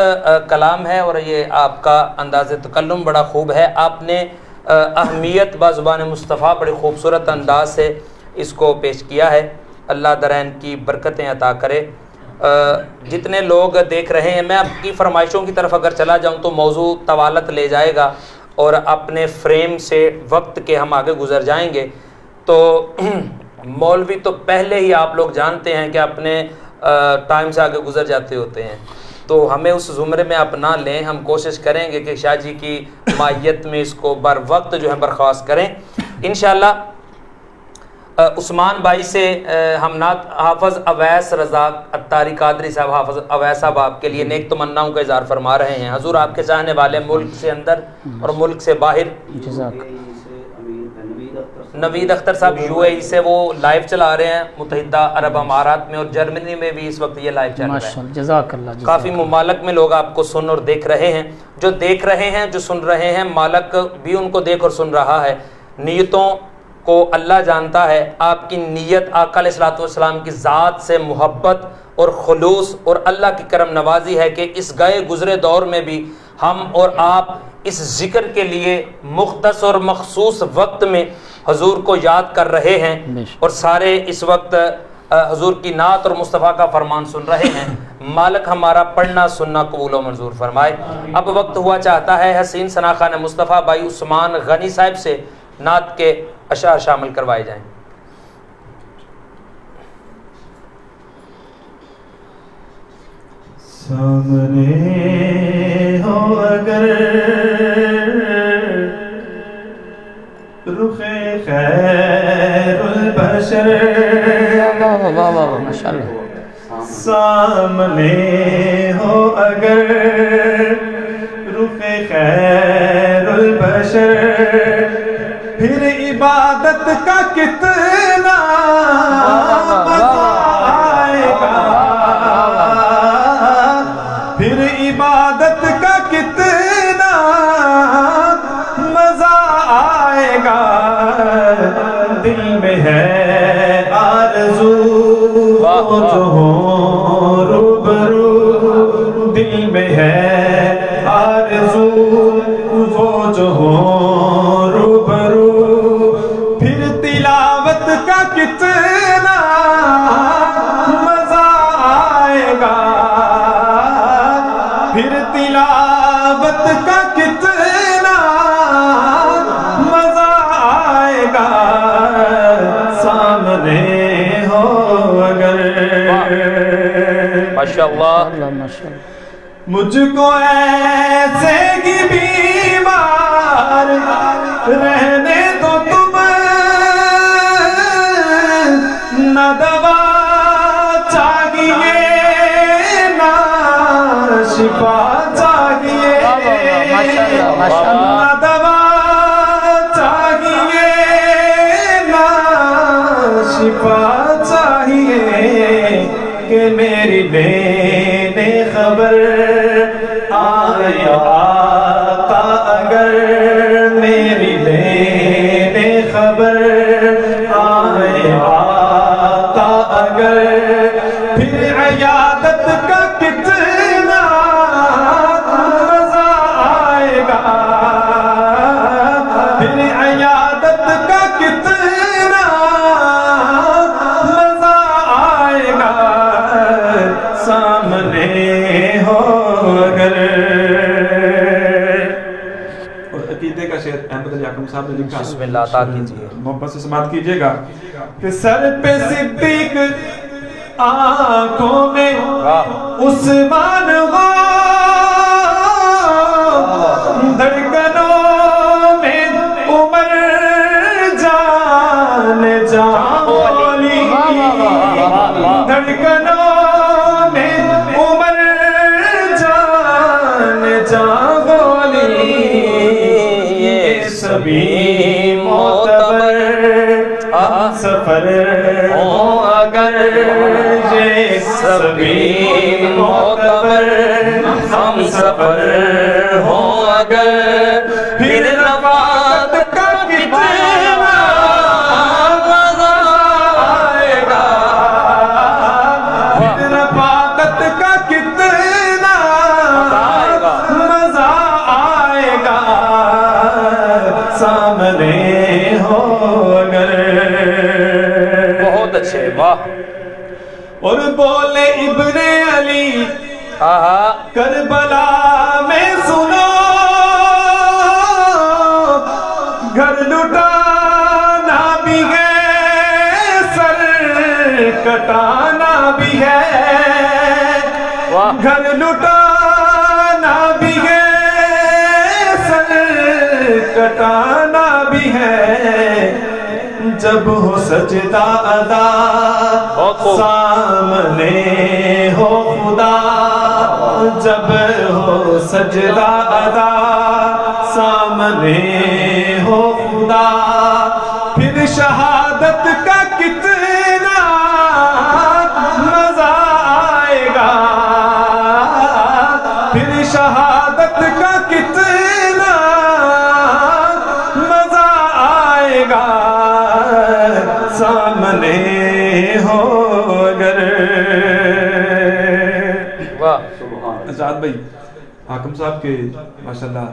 کلام ہے اور یہ آپ کا انداز تکلم بڑا خوب ہے، آپ نے اہمیت با زبان مصطفیٰ بڑے خوبصورت انداز سے اس کو پیش کیا ہے۔ اللہ درین کی برکتیں عطا کرے۔ جتنے لوگ دیکھ رہے ہیں، میں آپ کی فرمائشوں کی طرف اگر چلا جاؤں تو موضوع طوالت لے جائے گا اور اپنے فریم سے وقت کے ہم آگے گزر جائیں گے، تو मौलवी तो पहले ही आप लोग जानते हैं कि अपने टाइम से आगे गुजर जाते होते हैं, तो हमें उस ज़ुमरे में अपना लें। हम कोशिश करेंगे कि शाह जी की मायत में इसको बर वक्त जो है बर्खास्त करें इंशाअल्लाह। उस्मान भाई से हम नात हाफ़िज़ अवैस रज़ाक अत्तारी कादरी साहब, हाफ़िज़ अवैस साहब आपके लिए नेक तमन्नाओं का इज़हार फरमा रहे हैं। हजूर आपके चाहने वाले मुल्क से अंदर और मुल्क से बाहर, नवीद अख्तर साहब यूएई से वो लाइव चला रहे हैं मुत्तहिदा अरब अमारात में, और जर्मनी में भी इस वक्त ये लाइव चल रहा है। जज़ाकल्लाह। काफ़ी मुमालक में लोग आपको सुन और देख रहे हैं। जो देख रहे हैं, जो सुन रहे हैं, मालक भी उनको देख और सुन रहा है। नीयतों को अल्लाह जानता है। आपकी नीयत आका अलैहिस्सलातु वस्सलाम की ज़ात से मोहब्बत और खुलूस और अल्लाह की करम नवाजी है कि इस गए गुज़रे दौर में भी हम और आप इस ज़िक्र के लिए मुख्तस और मखसूस वक्त में हुजूर को याद कर रहे हैं, और सारे इस वक्त हुजूर की नात और मुस्तफ़ा का फरमान सुन रहे हैं। मालिक हमारा पढ़ना सुनना कबूल व मंजूर फरमाए। अब वक्त हुआ चाहता है हसीन सना खान मुस्तफ़ा भाई उस्मान गनी साहब से नात के अशार शामिल करवाए जाएं। सामने हो अगर रुखे खैरुल बशर, माशाअल्लाह। सामने हो अगर रुखे खैरुल बशर, फिर इबादत का कितना मजा आएगा, फिर इबादत का कितना मजा आएगा। दिल में है आरज़ू जो हो रूबरू, दिल में है आरज़ू वो जो हो रूबरू, फिर तिलावत का कितना मजा आएगा, फिर तिलावत का कितना मजा आएगा। सामने हो अगर माशाअल्लाह, मुझको ऐसे ही बीमार रहने दो तुम, न दवा चाहिए ना शिफा चाहिए, न दवा चाहिए ना शिफा चाहिए, कि मेरी लेने खबर आए आका अगर, मेरी लेने खबर आए आका अगर, फिर इयादत का कितना मजा आएगा, फिर इयादत का कितना मजा आएगा। सामने हो अगर। और अकीदे का शेर अहमद अली याकूब साहब ने लिखा, बिस्मिल्लाह अता कीजिए, मोहब्बत से समाअत कीजिएगा, कि सर पे सिद्दीक आंखों में उस्मान हो, धड़कनों में उमर जान जाली, धड़कनों सभी मोतबर सफर हो अगर, ये सभी मोतबर हम सफर हो अगर, फिर नवाद का कितना मजा आएगा, फिर नवादत का कितना मजा आएगा। सामने हो अगर। बहुत अच्छे, वाह। और बोले इब्ने अली करबला में सुनो, घर लुटाना भी है कटाना भी है, घर लुटाना भी है, सर कटाना भी है, जब हो सजदा अदा सामने हो खुदा, जब हो सजदा अदा सामने हो खुदा, फिर शहादत का कितना मजा आएगा, फिर शहादत का कितना मजा आएगा, सामने हो अगर। वाह आजाद भाई, हाकिम साहब के माशाल्लाह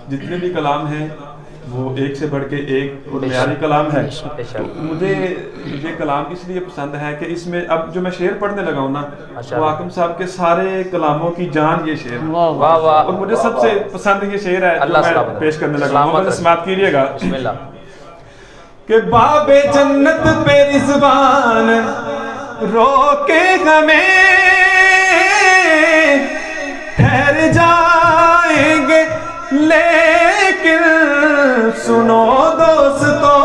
जितने भी कलाम हैं वो एक से बढ़ के एक और म्यारी कलाम है। मुझे ये कलाम इसलिए पसंद है कि इसमें अब जो मैं शेर पढ़ने लगा हूँ ना, वो हाकिम साहब के सारे कलामों की जान ये शेर, वाह वाह, और मुझे सबसे पसंद ये शेर है जो मैं पेश करने लगा हूँ, समाप्त कीजिएगा। कि बाबे जन्नत पे रिज़वान रोके हमें, ठहर जाएंगे लेकिन सुनो दोस्तों,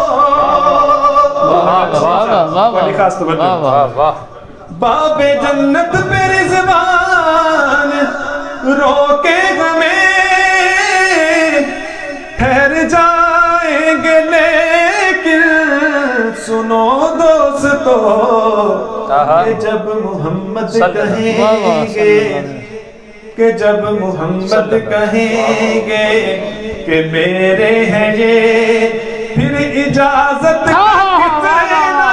बाबे जन्नत पे रिज़वान रोके हमें, ठहर जाएंगे लेकिन सुनो दोस्तों, कि जब मोहम्मद कहेंगे, कि जब मोहम्मद कहेंगे कि मेरे हैं ये, फिर इजाजत का कितना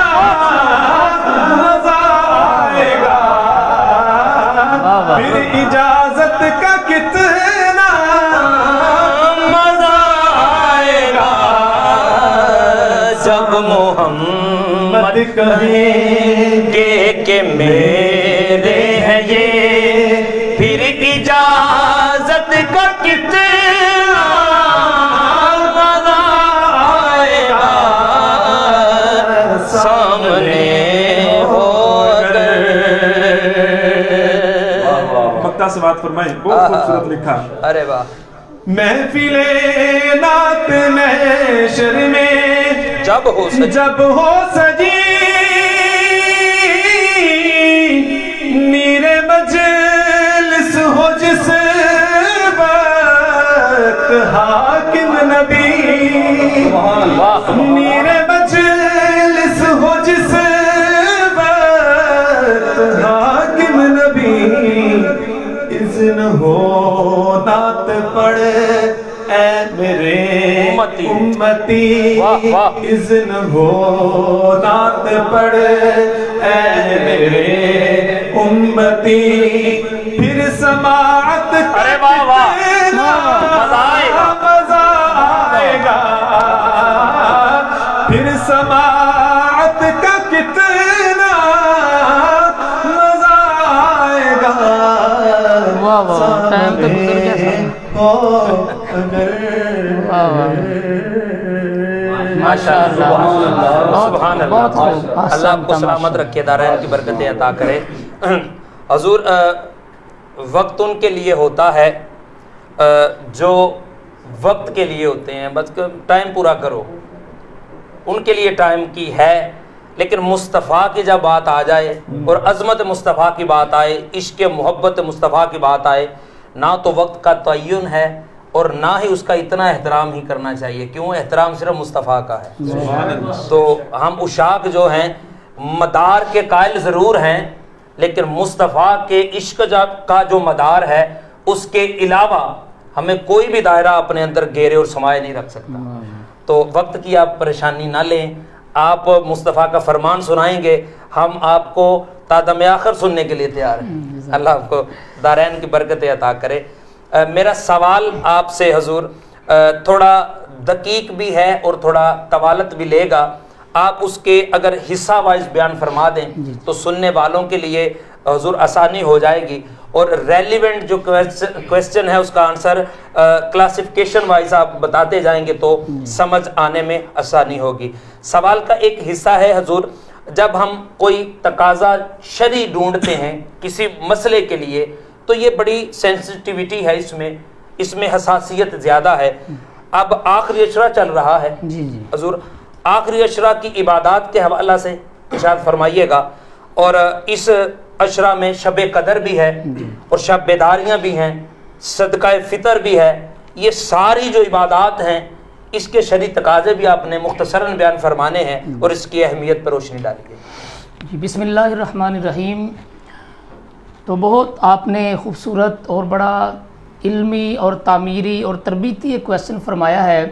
मजा आएगा, फिर इजाजत का कितना मजा आएगा, जब मोहम्मद कहेंगे कि मेरे हैं ये, फिर इजाजत का कितना मजा आएगा, सामने हो अगर। मक्ता से बात फरमाई, बहुत खूबसूरत लिखा। अरे वाह। महफिले नात नशर में जब हो सजी, नीरे मजलिस हो जिस वक्त हाकिम नबी, नीरे मजलिस हो जिस वक्त हाकिम नबी, इज़्न हो नात पढ़े ऐ मेरे उम्मती, इज़्न हो नात पढ़े ऐ मेरे उम्मती, फिर समाअत मजा आएगा, फिर समाअत का कितना मजा आएगा, टाइम तो गुजर गया माशाअल्लाह, सुभान अल्लाह, अल्लाह आपको सलामत रखे, दारैन की बरकतें अता करे। हजूर, वक्त उनके लिए होता है जो वक्त के लिए होते हैं, बस टाइम पूरा करो, उनके लिए टाइम की है, लेकिन मुस्तफ़ा की जब बात आ जाए और अज़मत मुस्तफ़ा की बात आए, इश्क़ मोहब्बत मुस्तफ़ा की बात आए, ना तो वक्त का तय्युन है और ना ही उसका इतना एहतराम ही करना चाहिए। क्यों? एहतराम सिर्फ मुस्तफ़ा का है। तो हम उशाक जो हैं मदार के कायल ज़रूर हैं, लेकिन मुस्तफ़ा के इश्क का जो मदार है उसके अलावा हमें कोई भी दायरा अपने अंदर घेरे और समाये नहीं रख सकता। तो वक्त की आप परेशानी ना लें, आप मुस्तफ़ा का फरमान सुनाएंगे, हम आपको तादम आखिर सुनने के लिए तैयार हैं। अल्लाह आपको दारैन की बरकतें अता करे। मेरा सवाल आपसे हजूर थोड़ा दकीक भी है और थोड़ा तवालत भी लेगा, आप उसके अगर हिस्सा वाइज बयान फरमा दें तो सुनने वालों के लिए हजूर आसानी हो जाएगी, और रेलिवेंट जो क्वेश्चन है उसका आंसर क्लासिफिकेशन वाइज आप बताते जाएंगे तो समझ आने में आसानी होगी। सवाल का एक हिस्सा है हजूर, جب ہم کوئی تقاضا شرعی ڈھونڈتے ہیں کسی مسئلے کے لیے تو یہ بڑی سینسٹیوٹی ہے، اس میں حساسیت زیادہ ہے. اب آخری اشرا چل رہا ہے، حضور آخری اشرا کی عبادات کے حوالہ سے ارشاد فرمائیے گا. اور اس اشرا میں شب قدر بھی ہے اور شب بیداریاں بھی ہیں، صدقہ فطر بھی ہے. یہ ساری جو عبادات ہیں اس کے شرعی تقاضے بھی آپ نے مختصراً بیان فرمانے ہیں اور اس کی اہمیت پر روشنی ڈالیے. بسم اللہ الرحمن الرحیم. تو بہت آپ نے خوبصورت اور بڑا علمی اور تعمیری اور تربیتی ایک کویسچن فرمایا ہے.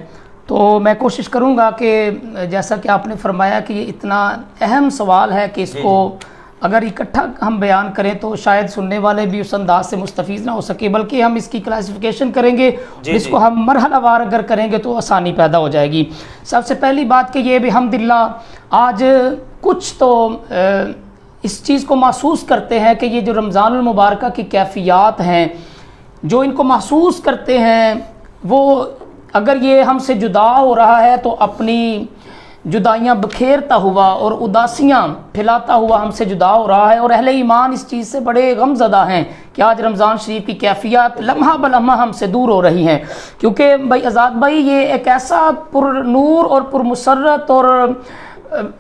تو میں کوشش کروں گا کہ جیسا کہ آپ نے فرمایا کہ یہ اتنا اہم سوال ہے کہ اس کو اگر اکٹھا ہم بیان کریں تو شاید سننے والے بھی اس انداز سے مستفیض نہ ہو سکے، بلکہ ہم اس کی کلاسیفیکیشن کریں گے، اس کو ہم مرحلہ وار اگر کریں گے تو آسانی پیدا ہو جائے گی. سب سے پہلی بات کہ یہ بحمداللہ آج کچھ تو اس چیز کو محسوس کرتے ہیں کہ یہ جو رمضان المبارکہ کی کیفیات ہیں جو ان کو محسوس کرتے ہیں، وہ اگر یہ ہم سے جدا ہو رہا ہے تو اپنی جدائیاں بکھیرتا ہوا اور اداسیاں پھیلاتا ہوا ہم سے جدا ہو رہا ہے. اور اہل ایمان اس چیز سے بڑے غم زدہ ہیں کہ آج رمضان شریف کی کیفیات لمحہ بلمحہ ہم سے دور ہو رہی ہیں، کیونکہ بھائی آزاد بھائی یہ ایک ایسا پر نور اور پر مسرت اور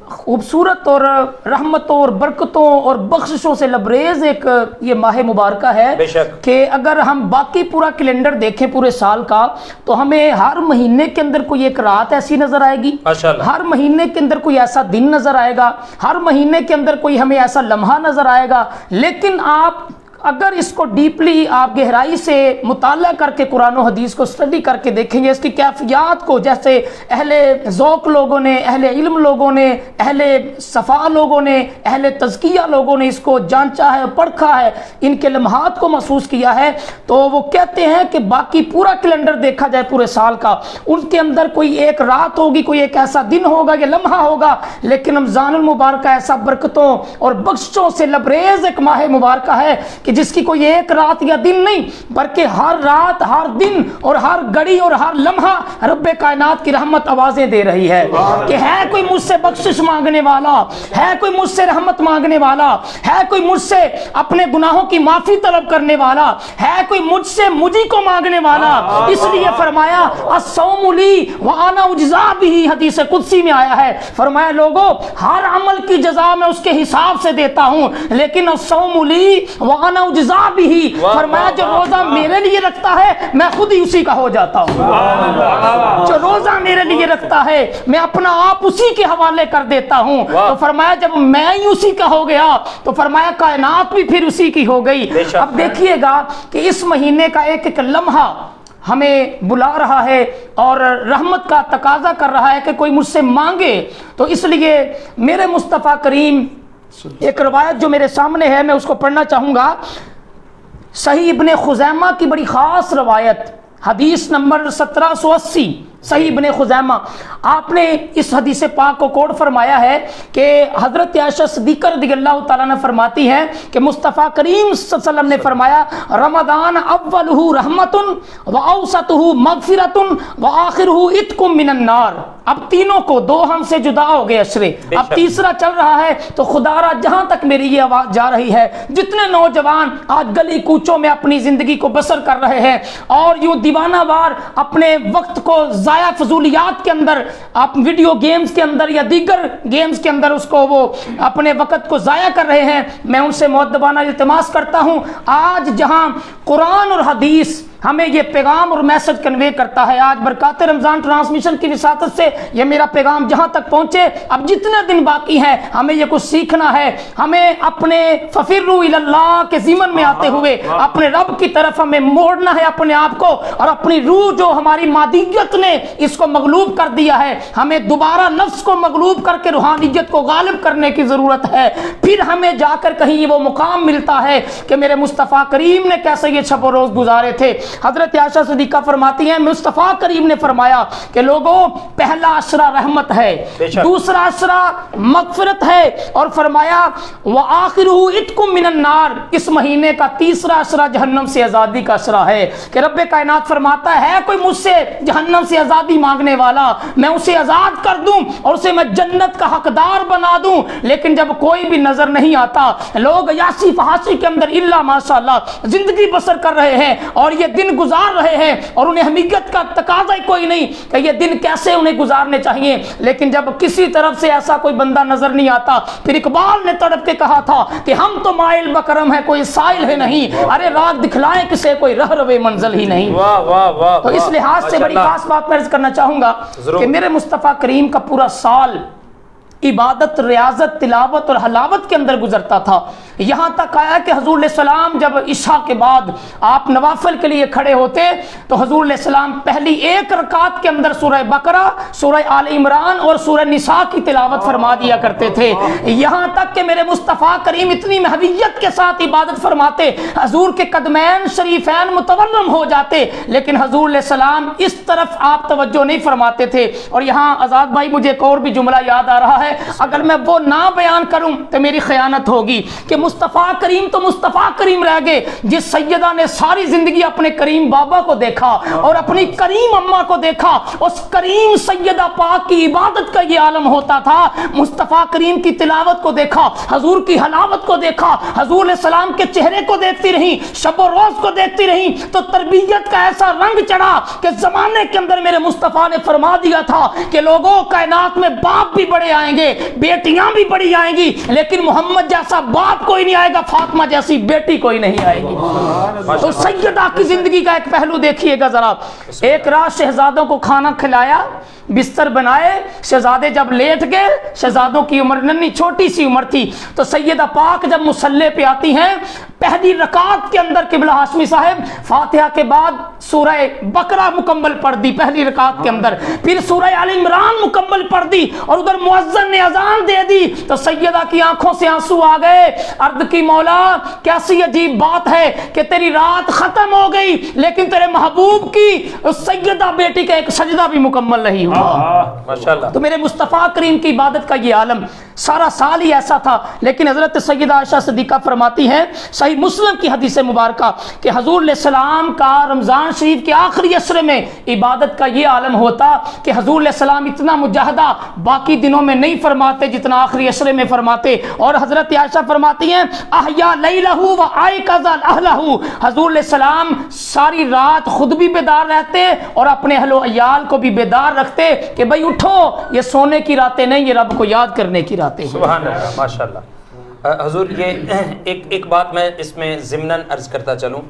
خوبصورت اور رحمتوں اور برکتوں اور بخششوں سے لبریز ایک یہ ماہ مبارکہ ہے کہ اگر ہم باقی پورا کیلنڈر دیکھیں پورے سال کا تو ہمیں ہر مہینے کے اندر کوئی ایک رات ایسی نظر آئے گی، ہر مہینے کے اندر کوئی ایسا دن نظر آئے گا، ہر مہینے کے اندر کوئی ہمیں ایسا لمحہ نظر آئے گا. لیکن آپ اگر اس کو ڈیپلی آپ گہرائی سے مطالعہ کر کے قرآن و حدیث کو اسٹڈی کر کے دیکھیں گے، اس کی کیفیات کو جیسے اہل ذوق لوگوں نے، اہل علم لوگوں نے، اہل صفا لوگوں نے، اہل تزکیہ لوگوں نے اس کو جانچا ہے، پرکھا ہے، ان کے لمحات کو محسوس کیا ہے، تو وہ کہتے ہیں کہ باقی پورا کیلنڈر دیکھا جائے پورے سال کا، ان کے اندر کوئی ایک رات ہوگی، کوئی ایک ایسا دن ہوگا یا لمحہ ہوگا، لیکن رمضان المبارکہ ایسا برکتوں اور بخششوں سے لبریز ایک ماہ مبارکہ ہے کہ جس کی کوئی ایک رات یا دن نہیں بلکہ ہر رات، ہر دن اور ہر گھڑی اور ہر لمحہ رب کائنات کی رحمت آوازیں دے رہی ہے کہ ہے کوئی مجھ سے بخشش مانگنے والا، ہے کوئی مجھ سے رحمت مانگنے والا، ہے کوئی مجھ سے اپنے گناہوں کی معافی طلب کرنے والا، ہے کوئی مجھ سے مجھے کو مانگنے والا. اس لیے فرمایا الصوم لی وانا اجزا بہ، حدیث قدسی میں آیا ہے، فرمایا لوگوں ہر عمل کی جزا میں اس کے حساب سے دیتا ہوں، لیکن الصوم لی وانا اجزا بہ، فرمایا جو روزہ میرے لیے رکھتا ہے میں خود ہی اسی کا ہو جاتا ہوں، جو روزہ میرے لیے رکھتا ہے میں اپنا آپ اسی کے حوالے کر دیتا ہوں. تو فرمایا جب میں ہی اسی کا ہو گیا تو فرمایا کائنات بھی پھر اسی کی ہو گئی. اب دیکھیے گا کہ اس مہینے کا ایک ایک لمحہ ہمیں بلا رہا ہے اور رحمت کا تقاضا کر رہا ہے کہ کوئی مجھ سے مانگے. تو اس لیے میرے مصطفیٰ کریم ایک روایت جو میرے سامنے ہے میں اس کو پڑھنا چاہوں گا. صحیح ابن خزیمہ کی بڑی خاص روایت، حدیث نمبر 1780، صحیح ابن خزیمہ. آپ نے اس حدیث پاک کو کوٹ فرمایا ہے کہ حضرت عائشہ صدیقہ رضی اللہ تعالیٰ نے فرماتی ہیں کہ مصطفیٰ کریم صلی اللہ علیہ وسلم نے فرمایا رمضان اولہ رحمت و اوسطہ مغفرت و آخرہ عتق من النار. اب تینوں کو دو ہم سے جدا ہو گئے اشرے، اب تیسرا چل رہا ہے. تو خدا را جہاں تک میری یہ آواز جا رہی ہے، جتنے نوجوان آج گلی کوچوں میں اپنی زندگی کو بسر کر رہے ہیں اور یوں دیوانہ وار اپنے وقت کو ضائع فضولیات کے اندر، آپ ویڈیو گیمز کے اندر یا دیگر گیمز کے اندر اس کو وہ اپنے وقت کو ضائع کر رہے ہیں، میں ان سے مؤدبانہ التماس کرتا ہوں آج جہاں قرآن اور حدیث ہمیں یہ پیغام اور میسج کنوے کرتا ہے، آج برکات رمضان ٹرانسمیشن کی وساطت سے یہ میرا پیغام جہاں تک پہنچے. اب جتنے دن باقی ہیں ہمیں یہ کچھ سیکھنا ہے، ہمیں اپنے ففروا الی اللہ کے ضمن میں آتے ہوئے اپنے رب کی طرف ہمیں موڑنا ہے اپنے آپ کو، اور اپنی روح جو ہماری مادیت نے اس کو مغلوب کر دیا ہے ہمیں دوبارہ نفس کو مغلوب کر کے روحانیت کو غالب کرنے کی ضرورت ہے. پھر ہمیں جا کر کہیں وہ مقام ملتا ہے کہ میرے مصطفیٰ کریم نے کیسے یہ شب و روز گزارے تھے. हज़रत आयशा सिद्दीक़ा फरमाती हैं मुस्तफ़ा करीम ने फरमाया कि लोगों पहला अशरा रहमत है, दूसरा अशरा मग़फ़िरत है, और फरमाया व आखिरुहु इत्कुम मिनन नार, इस महीने का तीसरा अशरा जहन्नम से आज़ादी का अशरा है कि रब्बे कायनात फरमाता है कोई मुझसे जहन्नम से आज़ादी मांगने वाला, मैं उसे आज़ाद कर दूं और उसे मैं जन्नत का हकदार बना दूं। लेकिन जब कोई भी नजर नहीं आता, लोग यासी फहासी के अंदर इल्ला माशाअल्लाह जिंदगी बसर कर रहे हैं और ये दिन गुजार रहे हैं और उन्हें हमीयत का तकाजा ही कोई नहीं कि ये दिन कैसे उन्हें गुजारने चाहिए। लेकिन जब किसी तरफ से ऐसा कोई बंदा नजर नहीं आता, फिर इकबाल ने तड़प के कहा था कि हम तो माइल बकरम है कोई साइल है नहीं, अरे रात दिखलाएं किसे कोई रह रवे मंजिल ही नहीं। वाह वाह वाह। तो इस लिहाज से बड़ी खास बात मैं अर्ज करना चाहूंगा कि मेरे मुस्तफ़ा करीम का पूरा साल इबादत, रियाजत, तिलावत और हलावत के अंदर गुजरता था। यहाँ तक आया कि हुजूर सलाम जब इशा के बाद आप नवाफिल के लिए खड़े होते तो हुजूर सलाम पहली एक रकात के अंदर सूरह बकरा, सूरह आल इमरान और सूरह निसा की तिलावत फरमा दिया करते थे। यहाँ तक कि मेरे मुस्तफ़ा करीम इतनी महवियत के साथ इबादत फरमाते, हुजूर के कदमैन शरीफैन मुतवर्रम हो जाते, लेकिन हुजूर सलाम इस तरफ आप तवज्जो नहीं फरमाते थे। और यहाँ आज़ाद भाई मुझे एक और भी जुमला याद आ रहा है, अगर मैं वो ना बयान करूं तो मेरी खयानत होगी कि मुस्तफ़ा करीम तो मुस्तफ़ा करीम रह गए, जिस सैयदा ने सारी जिंदगी अपने करीम बाबा को देखा और अपनी करीम अम्मा को देखा, उस करीम सैयदा पाक की इबादत का ये आलम होता था। मुस्तफ़ा करीम की तिलावत को देखा, हजूर की हलावत को देखा, हजूर सलाम के चेहरे को देखती रही, शब रोज को देखती रही, तो तरबियत का ऐसा रंग चढ़ा कि जमाने के अंदर मेरे मुस्तफ़ा ने फरमा दिया था कि लोगों कायनात में बाप भी बड़े आएंगे, बेटियां भी बड़ी आएंगी, लेकिन मोहम्मद जैसा बाप कोई नहीं आएगा, फातिमा जैसी बेटी कोई नहीं आएगी। तो सैयदा की जिंदगी का एक पहलू देखिएगा जरा। एक रात शहजादों को खाना खिलाया, बिस्तर बनाए, शहजादे जब लेट गए, शहजादों की उम्र नन्ही छोटी सी उम्र थी, तो सैयदा पाक जब मुसल्ले पे आती हैं, पहली रकात के अंदर किबला हाशमी साहब फातिहा के बाद सूरह बकरा मुकम्मल पढ़ दी पहली रकात के अंदर, फिर सूरह आल इमरान मुकम्मल पढ़ दी और उधर मुअज्जिन ने अजान दे दी। तो सैयदा की आंखों से आंसू आ गए, अर्द की मौला कैसी अजीब बात है कि तेरी रात खत्म हो गई, लेकिन तेरे महबूब की उस सैयदा बेटी का एक सजदा भी मुकम्मल नहीं हुआ। माशाअल्लाह। तो मेरे मुस्तफ़ा करीम की इबादत का ये आलम सारा साल ही ऐसा था। लेकिन हजरत सैयदा आयशा सिद्दीक़ा फरमाती हैं, सही मुस्लिम की हदीस मुबारका, कि हुजूर सलाम का रमज़ान शरीफ के आखिरी असरे में इबादत का ये आलम होता कि हुजूर सलाम इतना मुजाहदा बाकी दिनों में नहीं फरमाते जितना आखिरी असरे में फरमाते। और हजरत आयशा फरमाती हैं, अहया लैलहू व आयक़ज़ा अहलहू, हुजूर सलाम सारी रात खुद भी बेदार रहते और अपने अहलो अयाल को भी बेदार रखते कि भाई उठो, ये सोने की रातें नहीं, ये रब को याद करने की रातें हैं। सुभान अल्लाह, माशाअल्लाह। हुजूर ये एक बात मैं इसमें ज़िम्नन अर्ज करता चलूँ,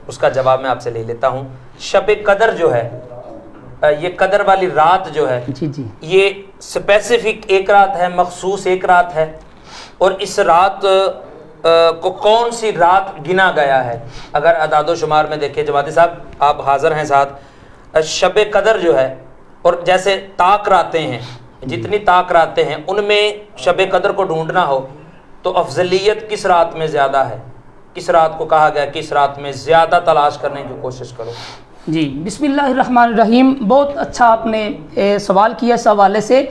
उसका जवाब मैं आपसे ले लेता हूँ। शब कदर जो है, ये कदर वाली रात जो है, जी जी, ये स्पेसिफिक एक रात है, मखसूस एक रात है, और इस रात को कौन सी रात गिना गया है? अगर अदादो शुमार में देखिए जमाती साहब, आप हाजिर हैं साथ, शब कदर जो है, और जैसे ताक रातें हैं, जितनी ताक रातें हैं उनमें शब कदर को ढूंढना हो तो अफजलियत किस रात में ज़्यादा है? किस रात को कहा गया किस रात में ज़्यादा तलाश करने की कोशिश करो? जी, बिस्मिल्लाहिर्रहमानिर्रहीम। बहुत अच्छा आपने सवाल किया इस हवाले से।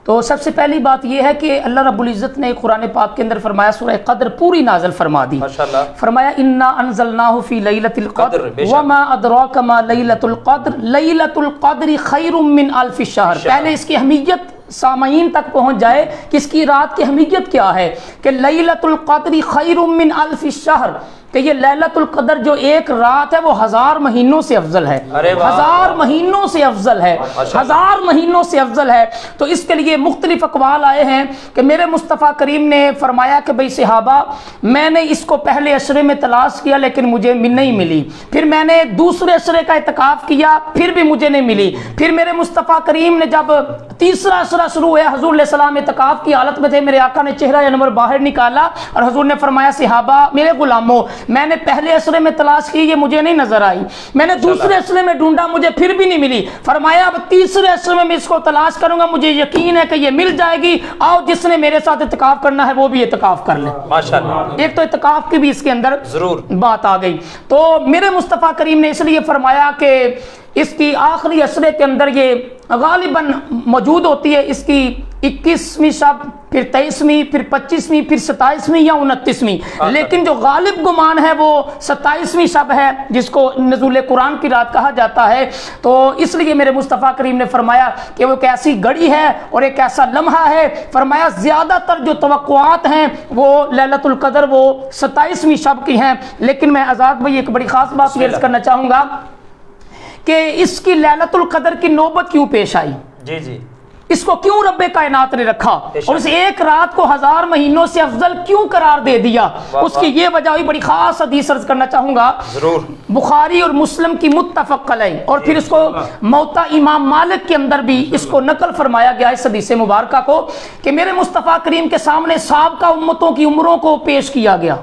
तो सबसे पहली बात यह है कि अल्लाह रब्बुल इज़्ज़त ने कुरान पाक के अंदर फरमाया, सूरह कद्र पूरी नाज़िल फरमा दी। माशाअल्लाह। फरमाया इन्ना अनज़लनाहु फ़ी लैलतिल क़द्र वमा अदराका मा लैलतुल क़द्र लैलतुल क़द्रि खैरुम मिन अल्फ़ि शहर। पहले इसकी अहमियत सामईन तक पहुंच जाए कि इसकी रात की अहमियत क्या है, कि लैलतुल क़द्रि खैरुम मिन अल्फ़ि शहर, कि ये लैलतुल क़द्र जो एक रात है वो 1000 महीनों से अफजल है। 1000 महीनों से अफजल है, 1000 महीनों से अफजल है। तो इसके लिए मुख्तलिफ अक़वाल आए हैं कि मेरे मुस्तफ़ा करीम ने फरमाया कि भाई सहाबा, मैंने इसको पहले अशरे में तलाश किया लेकिन मुझे नहीं मिली, फिर मैंने दूसरे अशरे का इत्तिकाफ़ किया फिर भी मुझे नहीं मिली, फिर मेरे मुस्तफ़ा करीम ने जब तीसरा अशरा शुरू हुआ, हुजूर सलाम इत्तिकाफ़ की हालत में थे, मेरे आका ने चेहरा अनवर बाहर निकाला और हुजूर ने फरमाया, सहाबा मेरे गुलामों, میں نے پہلے اسرے میں تلاش کی، یہ مجھے نہیں نظر آئی، میں نے دوسرے اسرے میں ڈھونڈا، مجھے پھر بھی نہیں ملی، فرمایا اب تیسرے اسرے میں اس کو تلاش کروں گا، مجھے یقین ہے کہ یہ مل جائے گی، آؤ جس نے میرے ساتھ اعتکاف کرنا ہے وہ بھی اعتکاف کر لے۔ ماشاءاللہ، ایک تو اعتکاف کی بھی اس کے اندر ضرور بات آ گئی۔ تو میرے مصطفیٰ کریم نے اس لیے فرمایا کہ اس کی آخری اسرے کے اندر یہ غالباً موجود ہوتی ہے، اس کی 21ویں شب، پھر 23ویں، پھر 25ویں، پھر 27ویں یا 29ویں، لیکن جو غالب گمان ہے وہ 27ویں شب ہے، جس کو نزول قرآن کی رات کہا جاتا ہے۔ تو اس لیے میرے مصطفیٰ کریم نے فرمایا کہ وہ ایک ایسی گھڑی ہے اور ایک ایسا لمحہ ہے، فرمایا زیادہ تر جو توقعات ہیں وہ لیلۃ القدر وہ 27ویں شب کی ہیں، لیکن میں آزاد بھائی ایک بڑی خاص بات عرض کرنا چاہوں گا کہ اس کی لیلۃ القدر کی نوبت کیوں پیش آئی، جی جی، اس کو کیوں رب کائنات نے رکھا اور اس ایک رات کو 1000 مہینوں سے افضل کیوں قرار دے دیا، اس کی یہ وجہ ہوئی۔ بڑی خاص حدیث عرض کرنا چاہوں گا، ضرور، بخاری اور مسلم کی متفق علیہ، اور پھر اس کو موطا امام مالک کے اندر بھی اس کو نقل فرمایا گیا اس حدیث مبارکہ کو، کہ میرے مصطفیٰ کریم کے سامنے سابقہ امتوں کی عمروں کو پیش کیا گیا۔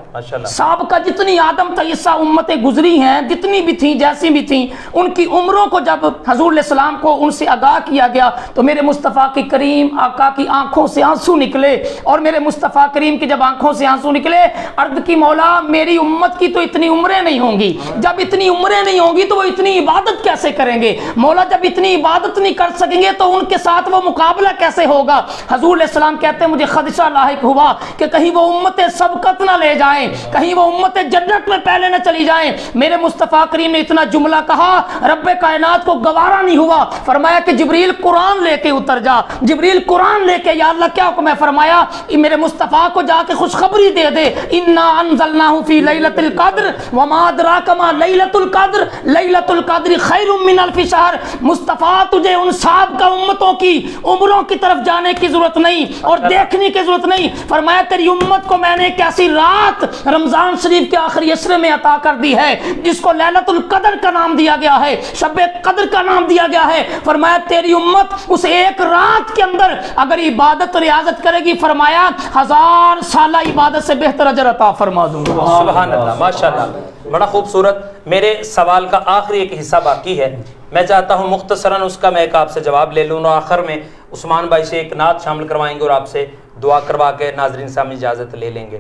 سابقہ جتنی آدم تا عیسیٰ امتیں گزری ہیں، جتنی بھی تھیں، جیسی بھی تھیں، ان کی عمروں کو جب حضور علیہ السلام کو ان سے آگاہ کیا گیا تو میرے مصطفیٰ کی کریم آقا کی آنکھوں سے آنسو نکلے، اور میرے مصطفیٰ کریم کی جب آنکھوں سے آنسو نکلے، عرض کی مولا میری امت کی تو اتنی عمریں نہیں ہوں گی، جب اتنی عمریں نہیں ہوں گی تو وہ اتنی عبادت کیسے کریں گے، مولا جب اتنی عبادت نہیں کر سکیں گے تو ان کے ساتھ وہ مقابلہ کیسے ہوگا۔ حضور علیہ السلام کہتے ہیں مجھے خدشہ لاحق ہوا کہ کہیں وہ امتیں سبقت نہ لے جائیں، کہیں وہ امتیں جنت میں پہلے نہ چلی جائیں۔ میرے مصطفیٰ کریم نے اتنا جملہ کہا، رب کائنات کو گوارا نہیں ہوا، فرمایا کہ جبریل قرآن لے کے اتر جا، جبریل قرآن لے کے، یا اللہ کیا حکم ہے، فرمایا میرے مصطفیٰ کو جا کے خوشخبری دے دے، انا انزلناہ فی لیلۃ القدر وما ادراک ما لیلۃ القدر لیلۃ القدر خیر من الف شہر۔ مصطفیٰ تجھے ان سابقہ امتوں کی عمروں کی طرف جانے کی ضرورت نہیں اور دیکھنے کی ضرورت نہیں، فرمایا تیری امت کو میں نے ایک ایسی رات رمضان شریف کے آخری عشرے میں عطا کر دی ہے جس کو لیلۃ القدر کا نام دیا گیا ہے، شب قدر کا نام دیا گیا ہے، فرمایا تیری امت اس ایک رات کے اندر اگر عبادت ریاضت کرے گی، فرمایا 1000 سالہ عبادت سے بہتر اجر عطا فرما دوں گا۔ سبحان اللہ، ماشاءاللہ، بڑا خوبصورت۔ میرے سوال کا آخری ایک حصہ باقی ہے، میں چاہتا ہوں مختصراً اس کا میں ایک آپ سے جواب لے لوں، اور آخر میں عثمان بھائی سے ایک نعت شامل کروائیں گے اور آپ سے دعا کروا کے ناظرین سے ہم اجازت لے لیں گے۔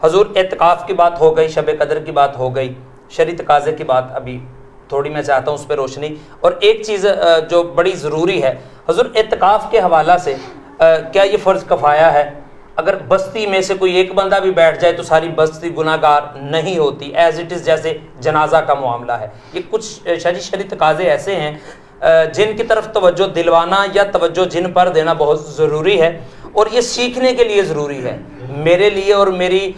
حضور اعتکاف کی بات ہو گئی، شب قدر کی بات ہو گئی، شرعی تقاضے کی بات ابھی تھوڑی میں چاہتا ہوں اس پہ روشنی، اور ایک چیز جو بڑی ضروری ہے حضور اعتکاف کے حوالہ سے، کیا یہ فرض کفایہ ہے؟ اگر بستی میں سے کوئی ایک بندہ بھی بیٹھ جائے تو ساری بستی گناہ گار نہیں ہوتی، ایز اٹ از جیسے جنازہ کا معاملہ ہے۔ یہ کچھ شرعی تقاضے ایسے ہیں جن کی طرف توجہ دلوانا یا توجہ جن پر دینا بہت ضروری ہے، اور یہ سیکھنے کے لیے ضروری ہے، میرے لیے اور میری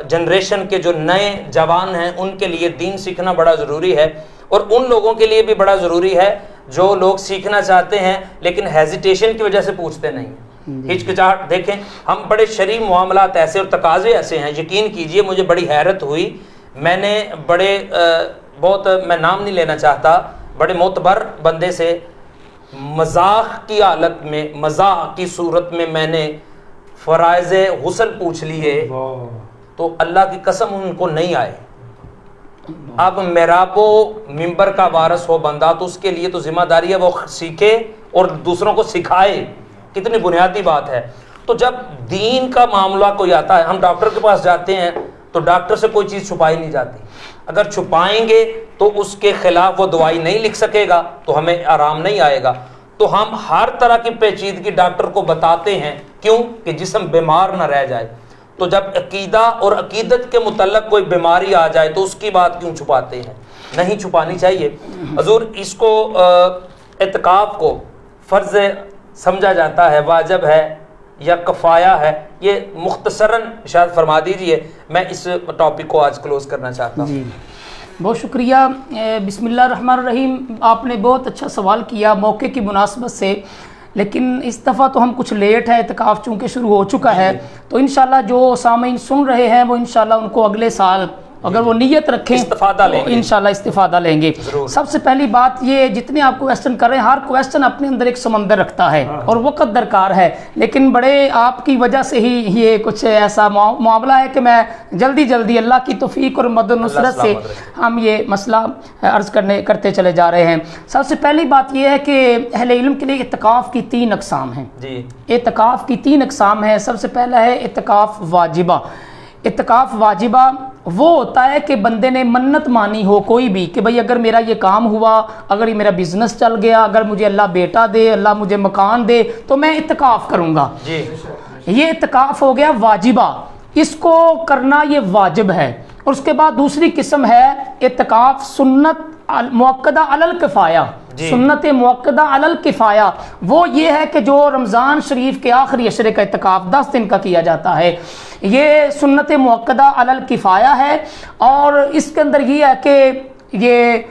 جنریشن کے جو نئے جوان ہیں ان کے لیے دین سیکھنا بڑا ضروری ہے، اور ان لوگوں کے لیے بھی بڑا ضروری ہے جو لوگ سیکھنا چاہتے ہیں لیکن ہیزیٹیشن کی وجہ سے پوچھتے نہیں ہیں، ہچکچاہٹ۔ دیکھیں ہم بڑے شرعی معاملات ایسے اور تقاضے ایسے ہیں، یقین کیجئے مجھے بڑی حیرت ہوئی، میں نے بڑے بہت، میں نام نہیں لینا چاہتا، بڑے معتبر بندے سے مذاق کی حالت میں، مذاق کی صورت میں نے فرائض غسل پوچھ لیے تو اللہ کی قسم ان کو نہیں آئے۔ اب محراب و ممبر کا وارث ہو بندہ تو اس کے لیے تو ذمہ داری ہے وہ سیکھے اور دوسروں کو سکھائے، کتنی بنیادی بات ہے۔ تو جب دین کا معاملہ کوئی آتا ہے، ہم ڈاکٹر کے پاس جاتے ہیں تو ڈاکٹر سے کوئی چیز چھپائی نہیں جاتی، اگر چھپائیں گے تو اس کے خلاف وہ دوائی نہیں لکھ سکے گا تو ہمیں آرام نہیں آئے گا، تو ہم ہر طرح کی پیچیدگی ڈاکٹر کو بتاتے ہیں، کیوں کہ جسم بیمار نہ رہ جائے۔ تو جب عقیدہ اور عقیدت کے متعلق کوئی بیماری آ جائے تو اس کی بات کیوں چھپاتے ہیں؟ نہیں چھپانی چاہیے۔ حضور اس کو اعتکاف کو فرض سمجھا جاتا ہے، واجب ہے یا کفایہ ہے، یہ مختصراً ارشاد فرما دیجئے، میں اس ٹاپک کو آج کلوز کرنا چاہتا ہوں۔ بہت شکریہ۔ بسم اللہ الرحمن الرحیم، آپ نے بہت اچھا سوال کیا موقع کی مناسبت سے، لیکن اس دفعہ تو ہم کچھ لیٹ ہے، اعتکاف چونکہ شروع ہو چکا ہے، تو انشاءاللہ جو سامعین سن رہے ہیں وہ انشاءاللہ ان کو اگلے سال अगर वो नीयत रखें इंशाल्लाह इस्तिफादा लेंगे। सबसे पहली बात ये, जितने आप क्वेश्चन कर रहे हैं, हर क्वेश्चन अपने अंदर एक समंदर रखता है और वक़्त दरकार है, लेकिन बड़े आपकी वजह से ही ये कुछ ऐसा मामला है कि मैं जल्दी अल्लाह की तौफीक और मदद नुसरत से हम ये मसला अर्ज़ करते चले जा रहे हैं। सबसे पहली बात ये है कि अहले इल्म के लिए इत्तिकाफ़ की 3 अक़साम हैं जी। इत्तिकाफ़ की 3 अक़साम हैं। सबसे पहला है इत्तिकाफ़ वाजिबा। इत्तिकाफ़ वाजिबा वो होता है कि बंदे ने मन्नत मानी हो कोई भी कि भाई अगर मेरा ये काम हुआ, अगर ये मेरा बिजनेस चल गया, अगर मुझे अल्लाह बेटा दे, अल्लाह मुझे मकान दे, तो मैं इत्तिकाफ़ करूँगा जी। ये इत्तिकाफ़ हो गया वाजिबा, इसको करना ये वाजिब है। और उसके बाद दूसरी किस्म है इत्तिकाफ़ सुन्नत मुअक्कदा अलल किफ़ाया। सुन्नत मुअक्कदा अलल किफ़ाया वो ये है कि जो रमज़ान शरीफ के आखिरी अशरे का इत्तिकाफ़ 10 दिन का किया जाता है, ये सुन्नत मुअक्कदा अलल किफ़ाया है। और इसके अंदर ये है कि ये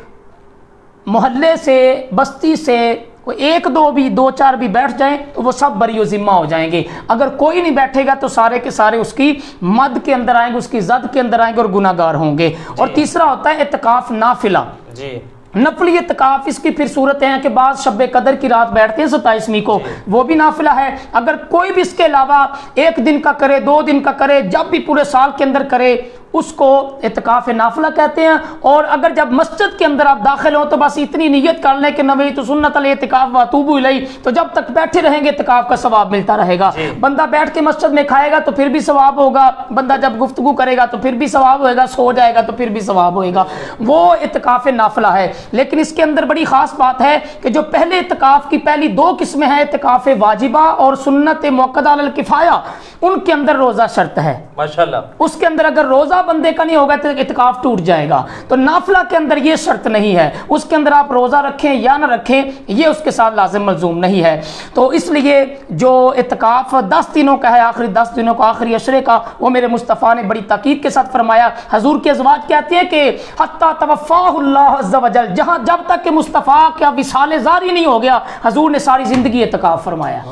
मोहल्ले से, बस्ती से कोई 1-2 भी 2-4 भी बैठ जाएं तो वो सब बरी ज़िम्मा हो जाएंगे। अगर कोई नहीं बैठेगा तो सारे के सारे उसकी मद के अंदर आएंगे, उसकी जद के अंदर आएंगे और गुनाहगार होंगे। और तीसरा होता है इत्तिकाफ़ नाफिला जी। नफली इत्तिकाफ़, इसकी फिर सूरत है कि बाद शब कदर की रात बैठते हैं 27वीं को, वो भी नाफिला है। अगर कोई भी इसके अलावा 1 दिन का करे, 2 दिन का करे, जब भी पूरे साल के अंदर करे, उसको इत्तिकाफ़ नाफिला कहते हैं। और अगर जब मस्जिद के अंदर आप दाखिल हो तो बस इतनी नियत कर लें कि नवैतु सुन्नतल इत्तिकाफ़ व अतूबु इलैहि, तो जब तक बैठे रहेंगे इत्तिकाफ़ का सवाब मिलता रहेगा। बंदा बैठ के मस्जिद में खाएगा तो फिर भी सवाब होगा, बंदा जब गुफ्तगू करेगा तो फिर भी सवाब होएगा, सो जाएगा तो फिर भी सवाब होएगा। वो इत्तिकाफ़ नाफिला है। लेकिन इसके अंदर बड़ी ख़ास बात है कि जो पहले इत्तिकाफ़ की पहली 2 किस्में हैं, इत्तिकाफ़ वाजिबा और सुन्नत मुअक्कदा अलल किफ़ाया, उनके अंदर रोज़ा शर्त है माशाअल्लाह। उसके अंदर अगर रोज़ा बंदे का नहीं होगा तो इत्तिकाफ़ टूट जाएगा। तो नाफिला के अंदर ये शर्त नहीं है, उसके अंदर आप रोज़ा रखें या ना रखें ये उसके साथ लाज़िम मलज़ूम नहीं है। तो इसलिए जो इत्तिकाफ़ 10 दिनों का है, आखिरी 10 दिनों का, आखिरी अशरे का, वो मेरे मुस्तफ़ा ने बड़ी ताकीद के साथ फरमाया। हजूर के अज़वाज कहते हैं कि हत्ता तवफ़्फ़ाहुल्लाह अज़्ज़ा वजल, जहाँ जब तक कि मुस्तफ़ा का विसाल ज़ारी नहीं हो गया, हजूर ने सारी ज़िंदगी इत्तिकाफ़ फरमाया।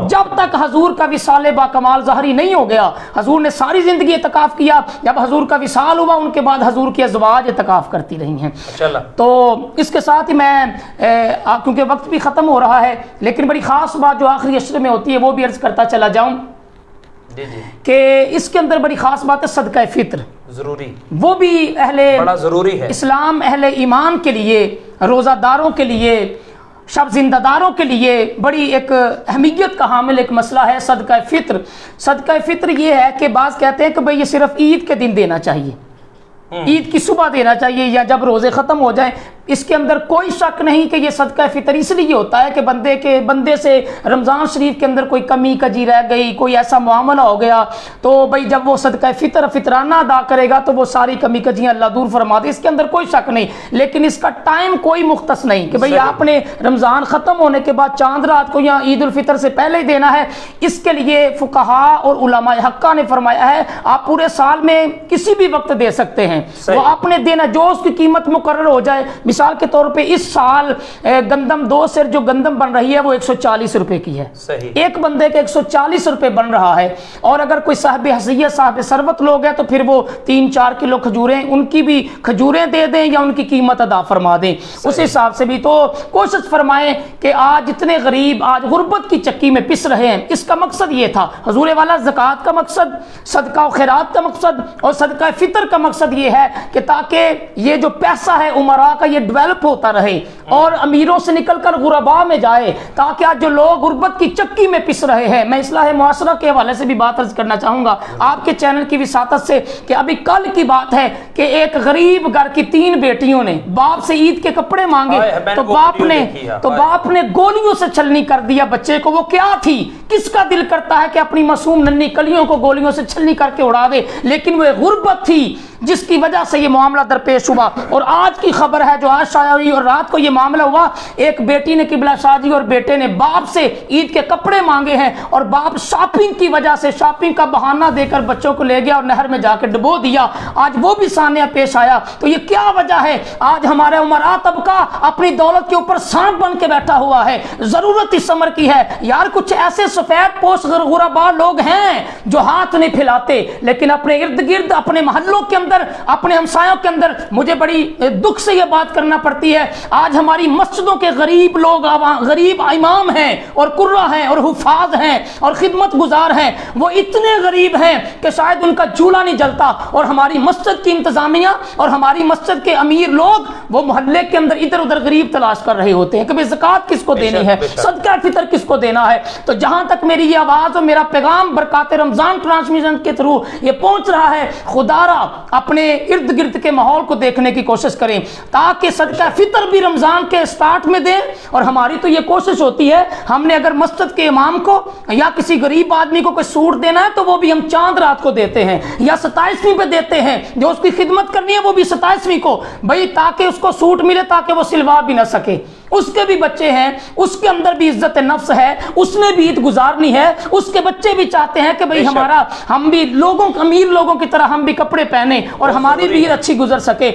जब तक हजूर का विसाल बाकमाल ज़ाहरी नहीं हो गया, हजूर ने सारी ज़िंदगी इत्तिकाफ़ किया। जब हजूर का विसाल हुआ, उनके बाद हजूर की अज़वाज इत्तिकाफ़ करती रही हैं। तो इसके साथ ही मैं क्योंकि वक्त भी ख़त्म हो रहा है, लेकिन बड़ी ख़ास बात जो आखिरी अशरे में होती है वो भी अर्ज़ करता चला जाऊँ कि इसके अंदर बड़ी ख़ास बात है सदका फ़ित्र ज़रूरी। वो भी बड़ा ज़रूरी है। इस्लाम अहले ईमान के लिए, रोज़ादारों के लिए, शब जिंदादारों के लिए बड़ी एक अहमियत का हामिल एक मसला है सदका फ़ित्र। सदका फ़ित्र ये है कि बाज़ कहते हैं कि भाई ये सिर्फ ईद के दिन देना चाहिए, ईद की सुबह देना चाहिए या जब रोज़े ख़त्म हो जाए। इसके अंदर कोई शक नहीं कि ये सदका फ़ितर इसलिए होता है कि बंदे से रमज़ान शरीफ के अंदर कोई कमी कजी रह गई, कोई ऐसा मामला हो गया, तो भाई जब वो सदका फ़ितराना अदा करेगा तो वो सारी कमी कजियाँ अल्लाह दूर फरमा दे। इसके अंदर कोई शक नहीं, लेकिन इसका टाइम कोई मुख्तस नहीं कि भाई आपने रमज़ान ख़त्म होने के बाद चांद रात को या ईद उल फितर से पहले ही देना है। इसके लिए फ़ुक़हा और उलमाए हक़्क़ा ने फरमाया है आप पूरे साल में किसी भी वक्त दे सकते हैं, वो आपने देना जो उसकी कीमत मुकर्रर हो जाए। मिसाल के तौर पे इस साल गंदम 2 सेर जो गंदम बन रही है वो 140 रुपए की है, सही। एक बंदे के 140 रुपए बन रहा है। और अगर कोई साहब हसीयत साहब सरबत लोग हैं तो फिर वो 3-4 किलो खजूरें, उनकी भी खजूरें दे दें या उनकी कीमत अदा फरमा दें, उस हिसाब से भी। तो कोशिश फरमाएं कि आज इतने गरीब आज गुर्बत की चक्की में पिस रहे हैं, इसका मकसद ये था हजूर वाला ज़कात का मकसद, सदका व खैरात का मकसद और सदका फ़ितर का मकसद ये है कि ताकि ये जो पैसा है उमरा का ये डेवलप होता रहे और अमीरों से निकलकर गुरबा में जाए, ताकि आज जो लोग गुर्बत की चक्की में पिस रहे हैं। मैं इस्लाह मुआशरा के हवाले से भी बात अर्ज करना चाहूँगा आपके चैनल की विसातत से कि अभी कल की बात है कि एक गरीब घर की 3 बेटियों ने बाप से ईद के कपड़े मांगे तो बाप ने गोलियों से छलनी कर दिया बच्चे को। वो क्या थी, किसका दिल करता है कि अपनी मासूम नन्ही कलियों को गोलियों से छलनी करके उड़ा दे, लेकिन वो गुर्बत थी जिसकी वजह से ये मामला दरपेश हुआ। और आज की खबर है जो आज शाया हुई और रात को ये मामला हुआ, एक बेटी ने किबला शाह जी और बेटे ने बाप से ईद के कपड़े मांगे हैं और बाप शॉपिंग की वजह से शॉपिंग का बहाना देकर बच्चों को ले गया और नहर में जाकर डुबो दिया। आज वो भी सामने पेश आया। तो ये क्या वजह है? आज हमारे उमरा तबका अपनी दौलत के ऊपर सांप बन के बैठा हुआ है। जरूरत इस समर की है यार, कुछ ऐसे सफेद पोश गुरबा लोग हैं जो हाथ नहीं फैलाते, लेकिन अपने इर्द गिर्द, अपने मोहल्लों के अंदर, अपने हमसायों के अंदर, मुझे बड़ी दुख से यह बात करना पड़ती है, आज हमारी मस्जिदों के गरीब लोग, गरीब इमाम हैं और कुर्रा हैं और हुफाज हैं और खिदमत गुजार हैं, वो इतने गरीब हैं कि शायद उनका चूल्हा नहीं जलता। और हमारी मस्जिद की इंतजामिया और हमारी मस्जिद के अमीर लोग वो मोहल्ले के अंदर इधर उधर गरीब तलाश कर रहे होते हैं कि भाई ज़कात किसको देनी है, सदका फितर किसको देना है। तो जहां तक मेरी ये आवाज और मेरा पैगाम बरकात रमजान ट्रांसमिशन के थ्रू ये पहुंच रहा है, खुदारा अपने इर्द गिर्द के माहौल को देखने की कोशिश करें ताकि सदका फितर भी रमजान के स्टार्ट में दें। और हमारी तो ये कोशिश होती है, हमने अगर मस्जिद के इमाम को या किसी गरीब आदमी को कोई सूट देना है तो वो भी हम चांद रात को देते हैं या 27वीं पे देते हैं। जो उसकी खिदमत करनी है वो भी 27वीं को, भाई ताकि उसको सूट मिले, ताकि वो सिलवा भी ना सके। उसके भी बच्चे हैं, उसके अंदर भी इज्जत नफ्स है, उसने भी ईद गुजारनी है, उसके बच्चे भी चाहते हैं कि भाई हमारा, हम भी लोगों, अमीर लोगों की तरह हम भी कपड़े पहने और हमारी भी ईद अच्छी गुजर सके।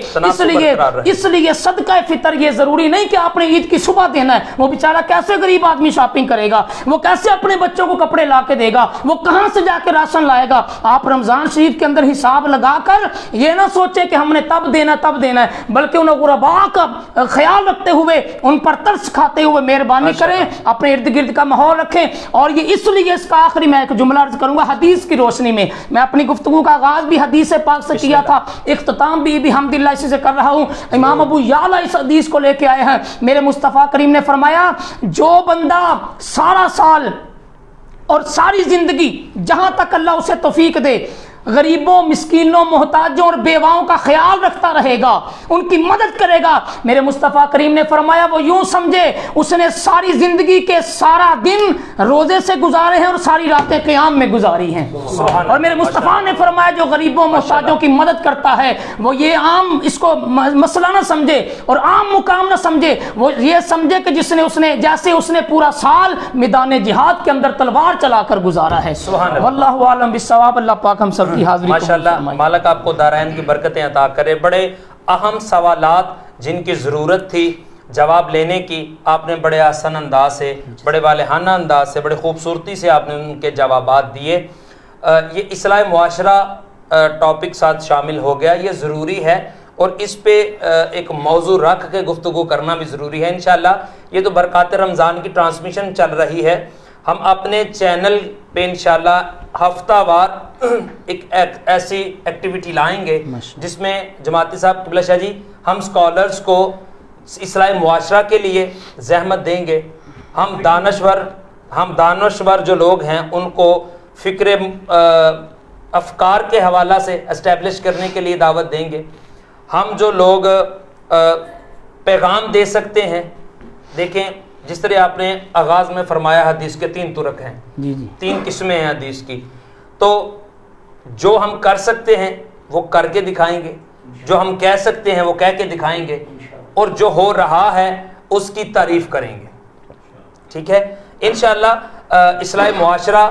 इसलिए सदका फितर ये जरूरी नहीं कि आपने ईद की सुबह देना है। वो बेचारा कैसे गरीब आदमी शॉपिंग करेगा, वो कैसे अपने बच्चों को कपड़े ला के देगा, वो कहां से जाके राशन लाएगा। आप रमजान शरीफ के अंदर हिसाब लगाकर ये ना सोचे कि हमने तब देना है, बल्कि उन गुरबा का ख्याल रखते हुए, उन पर तरस खाते हुए मेहरबानी करें, अपने इर्द गिर्द का माहौल रखें। और ये इसलिए इसका आखिरी मैं एक जुमला अर्ज करूंगा हदीस की रोशनी में। मैं अपनी गुफ्तगू का आगाज भी हदीस पाक से किया था, इख्तिताम भी हम्दुलिल्लाह इसी से कर रहा हूं। इमाम अबू याला इस हदीस को लेके आए हैं। मेरे मुस्तफ़ा करीम ने फरमाया, जो बंदा सारा साल और सारी जिंदगी जहां तक अल्लाह उसे तौफीक दे गरीबों, मिस्कीनों, मोहताजों और बेवाओं का ख्याल रखता रहेगा, उनकी मदद करेगा, मेरे मुस्तफ़ा करीम ने फरमाया वो यूं समझे उसने सारी जिंदगी के सारा दिन रोजे से गुजारे हैं और सारी रातें क़याम में गुजारी हैं। और मेरे मुस्तफ़ा ने फरमाया जो गरीबों, मोहताजों की मदद करता है वो ये आम इसको मसला ना समझे और आम मुकाम ना समझे, वो ये समझे कि उसने जैसे उसने पूरा साल मैदान जिहाद के अंदर तलवार चलाकर गुजारा है। वल्लाहु आलम बिस्सवाब। अल्लाह पाक हम सब माशाअल्लाह, मालिक आपको दारैन की बरकतें अता करे। बड़े अहम सवालात जिनकी ज़रूरत थी जवाब लेने की, आपने बड़े आसान अंदाज से, बड़े वालेहाना अंदाज से, बड़े खूबसूरती से आपने उनके जवाबात दिए। ये इस्लाह मुआशरा टॉपिक साथ शामिल हो गया, ये ज़रूरी है और इस पे एक मौजू रख के गुफ्तगू करना भी ज़रूरी है इंशाअल्लाह। ये तो बरकात रमज़ान की ट्रांसमिशन चल रही है, हम अपने चैनल पे इंशाअल्लाह हफ्तावार एक ऐसी एक्टिविटी लाएंगे जिसमें जमाती साहब किबला शाह जी हम स्कॉलर्स को इस्लाह मुआशरा के लिए ज़हमत देंगे। हम दानश्वर जो लोग हैं उनको फ़िक्र अफ़कार के हवाला से इस्टेब्लिश करने के लिए दावत देंगे। हम जो लोग पैगाम दे सकते हैं, देखें जिस तरह आपने आगाज़ में फरमाया हदीस के 3 तुरक हैं, 3 किस्में हैं हदीस की, तो जो हम कर सकते हैं वो करके दिखाएंगे, जो हम कह सकते हैं वो कह के दिखाएंगे और जो हो रहा है उसकी तारीफ करेंगे। ठीक है, इंशाअल्लाह इस्लाह मुआशरा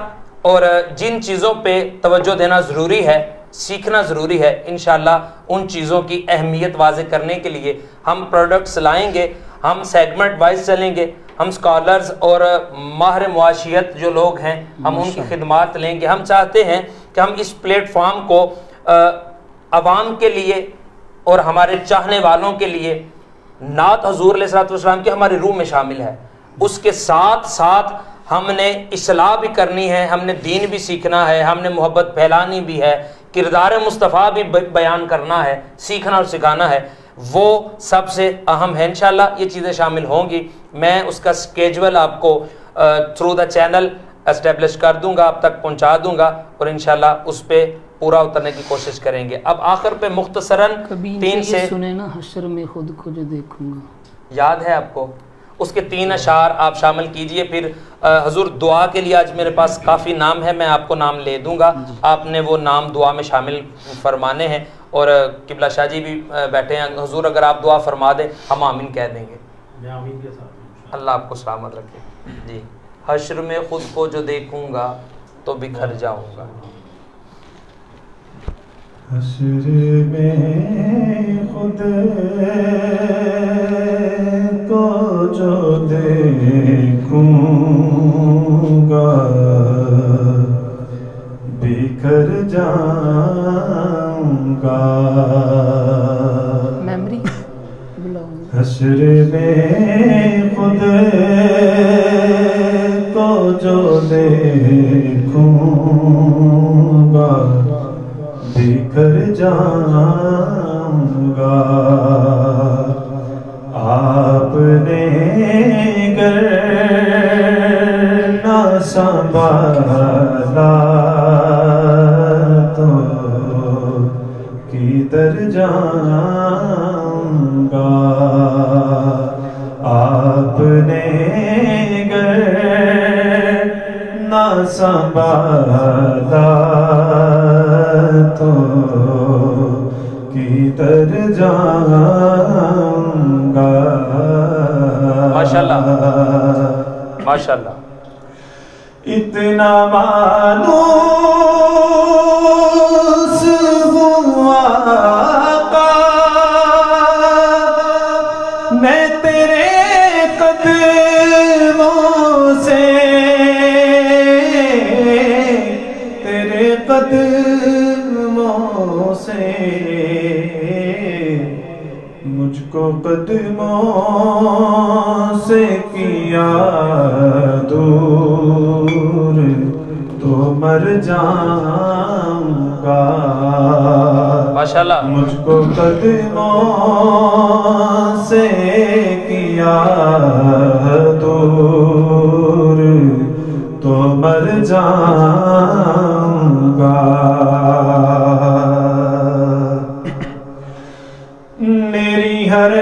और जिन चीज़ों पे तवज्जो देना ज़रूरी है, सीखना ज़रूरी है, इंशाअल्लाह उन चीज़ों की अहमियत वाज़े करने के लिए हम प्रोडक्ट्स लाएंगे, हम सेगमेंट वाइज चलेंगे, हम स्कॉलर्स और माहिर मुआशियत जो लोग हैं हम उनकी खिदमात लेंगे। हम चाहते हैं कि हम इस प्लेटफॉर्म को अवाम के लिए और हमारे चाहने वालों के लिए नात हजूर अलैहिस्सलाम की हमारी रूह में शामिल है, उसके साथ साथ हमने इस्लाह भी करनी है, हमने दीन भी सीखना है, हमने मोहब्बत फैलानी भी है, किरदार मुस्तफ़ा भी बयान करना है, सीखना और सिखाना है, वो सबसे अहम है। इंशाअल्लाह ये चीज़ें शामिल होंगी। मैं उसका स्केजुअल आपको थ्रू द चैनल एस्टेब्लिश कर दूंगा, आप तक पहुंचा दूंगा और इंशाअल्लाह उस पे पूरा उतरने की कोशिश करेंगे। अब आखिर पे मुख्तसरन 3 से सुने ना हश्र में खुद को जो देखूंगा, याद है आपको? उसके 3 अशार आप शामिल कीजिए। फिर हजूर दुआ के लिए आज मेरे पास काफ़ी नाम है, मैं आपको नाम ले दूंगा, आपने वो नाम दुआ में शामिल फरमाने हैं। और किबला शाह जी भी बैठे हैं, हजूर अगर आप दुआ फरमा दें हम आमीन कह देंगे। اللہ آپ کو سلامت رکھے جی. حشر میں خود کو جو دیکھوں گا تو بکھر جاؤں گا. حشر میں خود کو جو دیکھوں گا بکھر جاؤں گا. حشر میں خود کو جو دیکھوں گا بکھر جاؤں گا. آپ نے گر نہ سنبھالا تو کدھر جاؤں گا. آپ نے گر نہ سنبھالا تو کدھر جاؤں گا. ماشاءاللہ ماشاءاللہ. اتنا مانوس ہوا میں تیرے قدموں سے تیرے قدموں سے مجھ کو قدموں سے کیا دور تو مر جاؤں گا. ماشاءاللہ. مجھ کو قدموں سے کیا دور تو مر جاؤں گا. میری ہر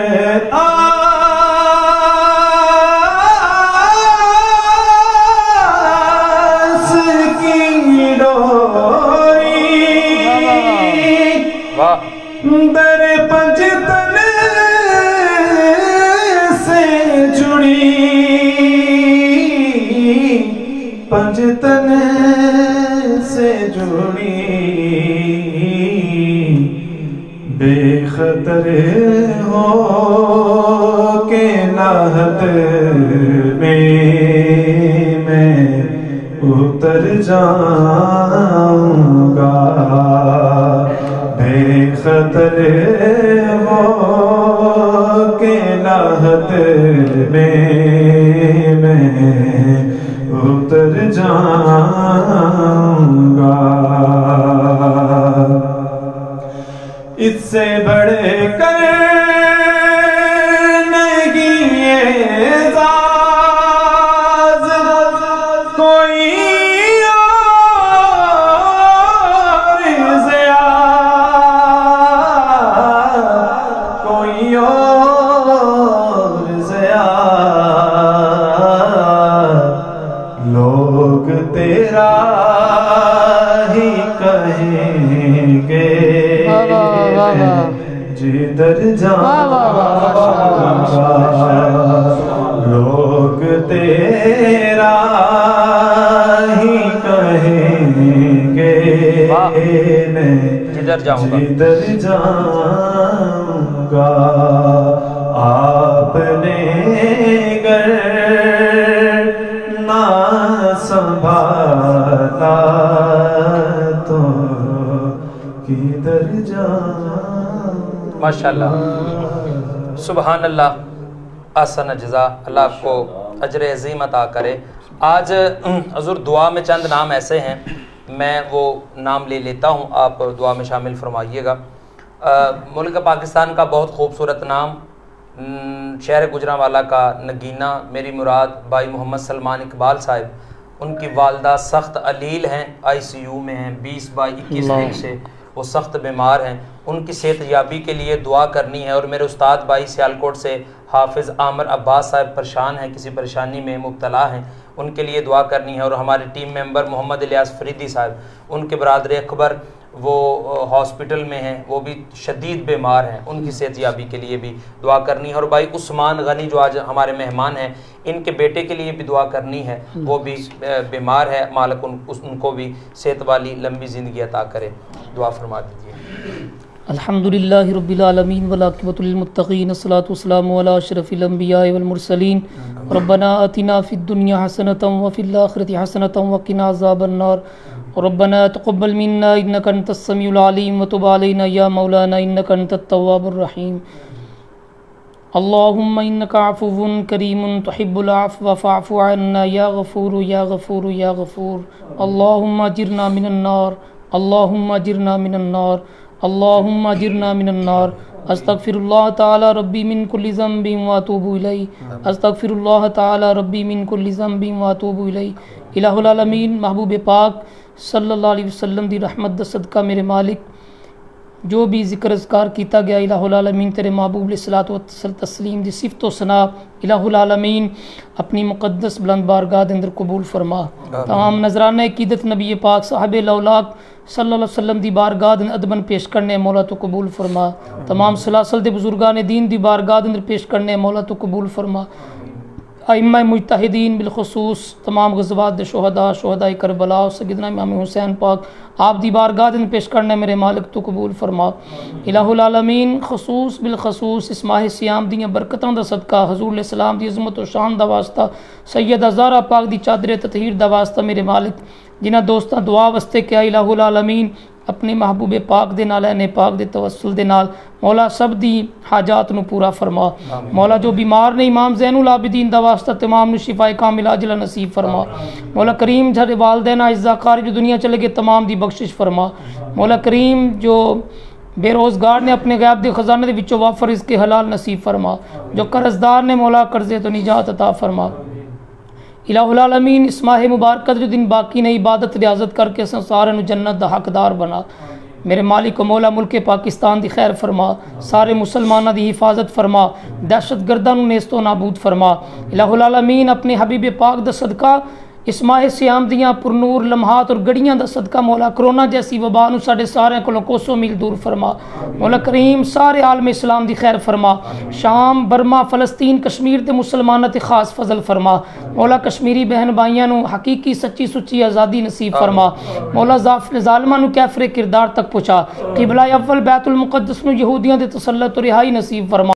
آس کی ڈوری در پنجتن سے جڑی پنجتن سے جڑی بے خطر ہو کے لاحت میں اتر جاؤں گا. بے خطر ہو کے لاحت میں اتر جاؤں گا. اس سے بڑھ کر نہیں اعزاز کوئی اور ضیا کوئی اور ضیا. لوگ تیرا ہی کہیں گے جدھر جاؤں گا. لوگ تیرا ہی کہیں گے جدھر جاؤں گا. آپ نے گر نہ سنبھالا تو کدھر جاؤں. ماشاءاللہ سبحان اللہ. احسن جزا. اللہ آپ کو اجر عظیم عطا کرے. آج حضور دعا میں چند نام ایسے ہیں میں وہ نام لے لیتا ہوں, آپ دعا میں شامل فرمائیے گا. ملک پاکستان کا بہت خوبصورت نام, شہر گجرانوالہ کا نگینہ میری مراد بھائی محمد سلمان اقبال صاحب. ان کی والدہ سخت علیل ہیں, ICU میں ہیں, 20/21 دن سے وہ سخت بیمار ہیں. ان کی صحت یابی کے لیے دعا کرنی ہے. اور میرے استاد بھائی سیالکوٹ سے حافظ عامر عباس صاحب پریشان ہیں, کسی پریشانی میں مبتلا ہیں, ان کے لیے دعا کرنی ہے. اور ہمارے ٹیم ممبر محمد الیاس فریدی صاحب, ان کے برادر اکبر وہ ہاسپٹل میں ہیں، وہ بھی شدید بیمار ہیں، ان کی صحت یابی کے لیے بھی دعا کرنی ہے۔ اور بھائی عثمان غنی جو آج ہمارے مہمان ہیں، ان کے بیٹے کے لیے بھی دعا کرنی ہے، وہ بھی بیمار ہے، مالک ان کو بھی صحت والی لمبی زندگی عطا کرے، دعا فرما دیجیے۔ الحمدللہ رب العالمین والعاقبۃ للمتقین، الصلاۃ والسلام علی اشرف الانبیاء والمرسلین، ربنا آتنا فی الدنیا حسنۃ وفی الآخرۃ حسنۃ وقنا عذاب النار، ربنا تقبل منا انک انت السمیع العلیم وتب علینا یا مولانا انک انت التواب الرحیم۔ اللہم انک عفو کریم تحب العفو فاعف عنا یا غفور یا غفور یا غفور۔ اللہم اجرنا من النار، اللہم اجرنا من النار، اللہم اجرنا من النار۔ استغفر اللہ تعالی ربی من کل ذنب واتوب الیہ، استغفر اللہ تعالی ربی من کل ذنب واتوب الیہ۔ الہ العالمین محبوب پاک صلی اللہ علیہ وسلم دی رحمت دا صدقہ میرے مالک، جو بھی ذکر اذکار کیتا گیا الہ العالمین تیرے محبوب علیہ الصلوۃ والتسلیم دی صفت و ثنا الہ العالمین اپنی مقدس بلند بارگاہ دے اندر قبول فرما۔ تمام نذرانہ عقیدت نبی پاک صاحب لولاک صلی اللہ علیہ وسلم دی بارگاہ دے ادبن پیش کرنے مولا تو قبول فرما۔ تمام سلاسل دے بزرگان دین دی بارگاہ دے اندر پیش کرنے مولا تو قبول فرما۔ ائمہ مجتہدین بالخصوص تمام غزوات دے شہداء کربلا سیدنا امام حسین پاک آپ دی بارگاہ دے پیش کرنے میرے مالک تو قبول فرما۔ الہ العالمین خصوص بالخصوص اس ماہ سیام دیاں برکتاں دا صدقہ، حضور علیہ السلام دی عظمت و شان دا واسطہ، سیدہ زہرا پاک دی چادر تطہیر دا واسطہ میرے مالک جنہاں دوستاں دعا واسطے کیا الہ العالمین اپنے محبوب پاک دے نال اے پاک دے توسل دے نال مولا سب دی حاجات نو پورا فرما۔ مولا جو بیمار نے امام زین العابدین دا واسطہ تمام نو شفاء کامل عاجلہ نصیب فرما۔ مولا کریم جھڑے والدین اعزاء جو دنیا چلے گئے تمام دی بخشش فرما۔ مولا کریم جو بے روزگار نے اپنے غیب دے خزانے دے وچوں وافر رزق حلال نصیب فرما، جو قرضدار نے مولا قرضے تو نجات عطا فرما۔ الہ العالمین اس ماہ مبارکہ جو دن باقی نے عبادت ریاضت کر کے سارے نو جنت دا حقدار بنا۔ میرے مالک و مولا ملک پاکستان دی خیر فرما، سارے مسلمانہ دی حفاظت فرما، دہشت گرداں نو نیست و نابود فرما۔ الہ العالمین اپنے حبیب پاک دا صدقہ اس ماہ سیام دیاں پرنور لمحات اور گڑیاں دا صدقہ مولا کرونا جیسی وبا نو ساڈے سارے کولوں کوسوں میل دور فرما۔ مولا کریم سارے عالم اسلام دی خیر فرما، شام برما فلسطین کشمیر تے مسلماناں تے خاص فضل فرما۔ مولا کشمیری بہن بھائیاں نو حقیقی سچی سچی آزادی نصیب فرما۔ مولا ظالماں نو کیفر کردار تک پہنچا۔ قبلہ اول بیت المقدس نو یہودیاں دے تسلط و رہائی نصیب فرما۔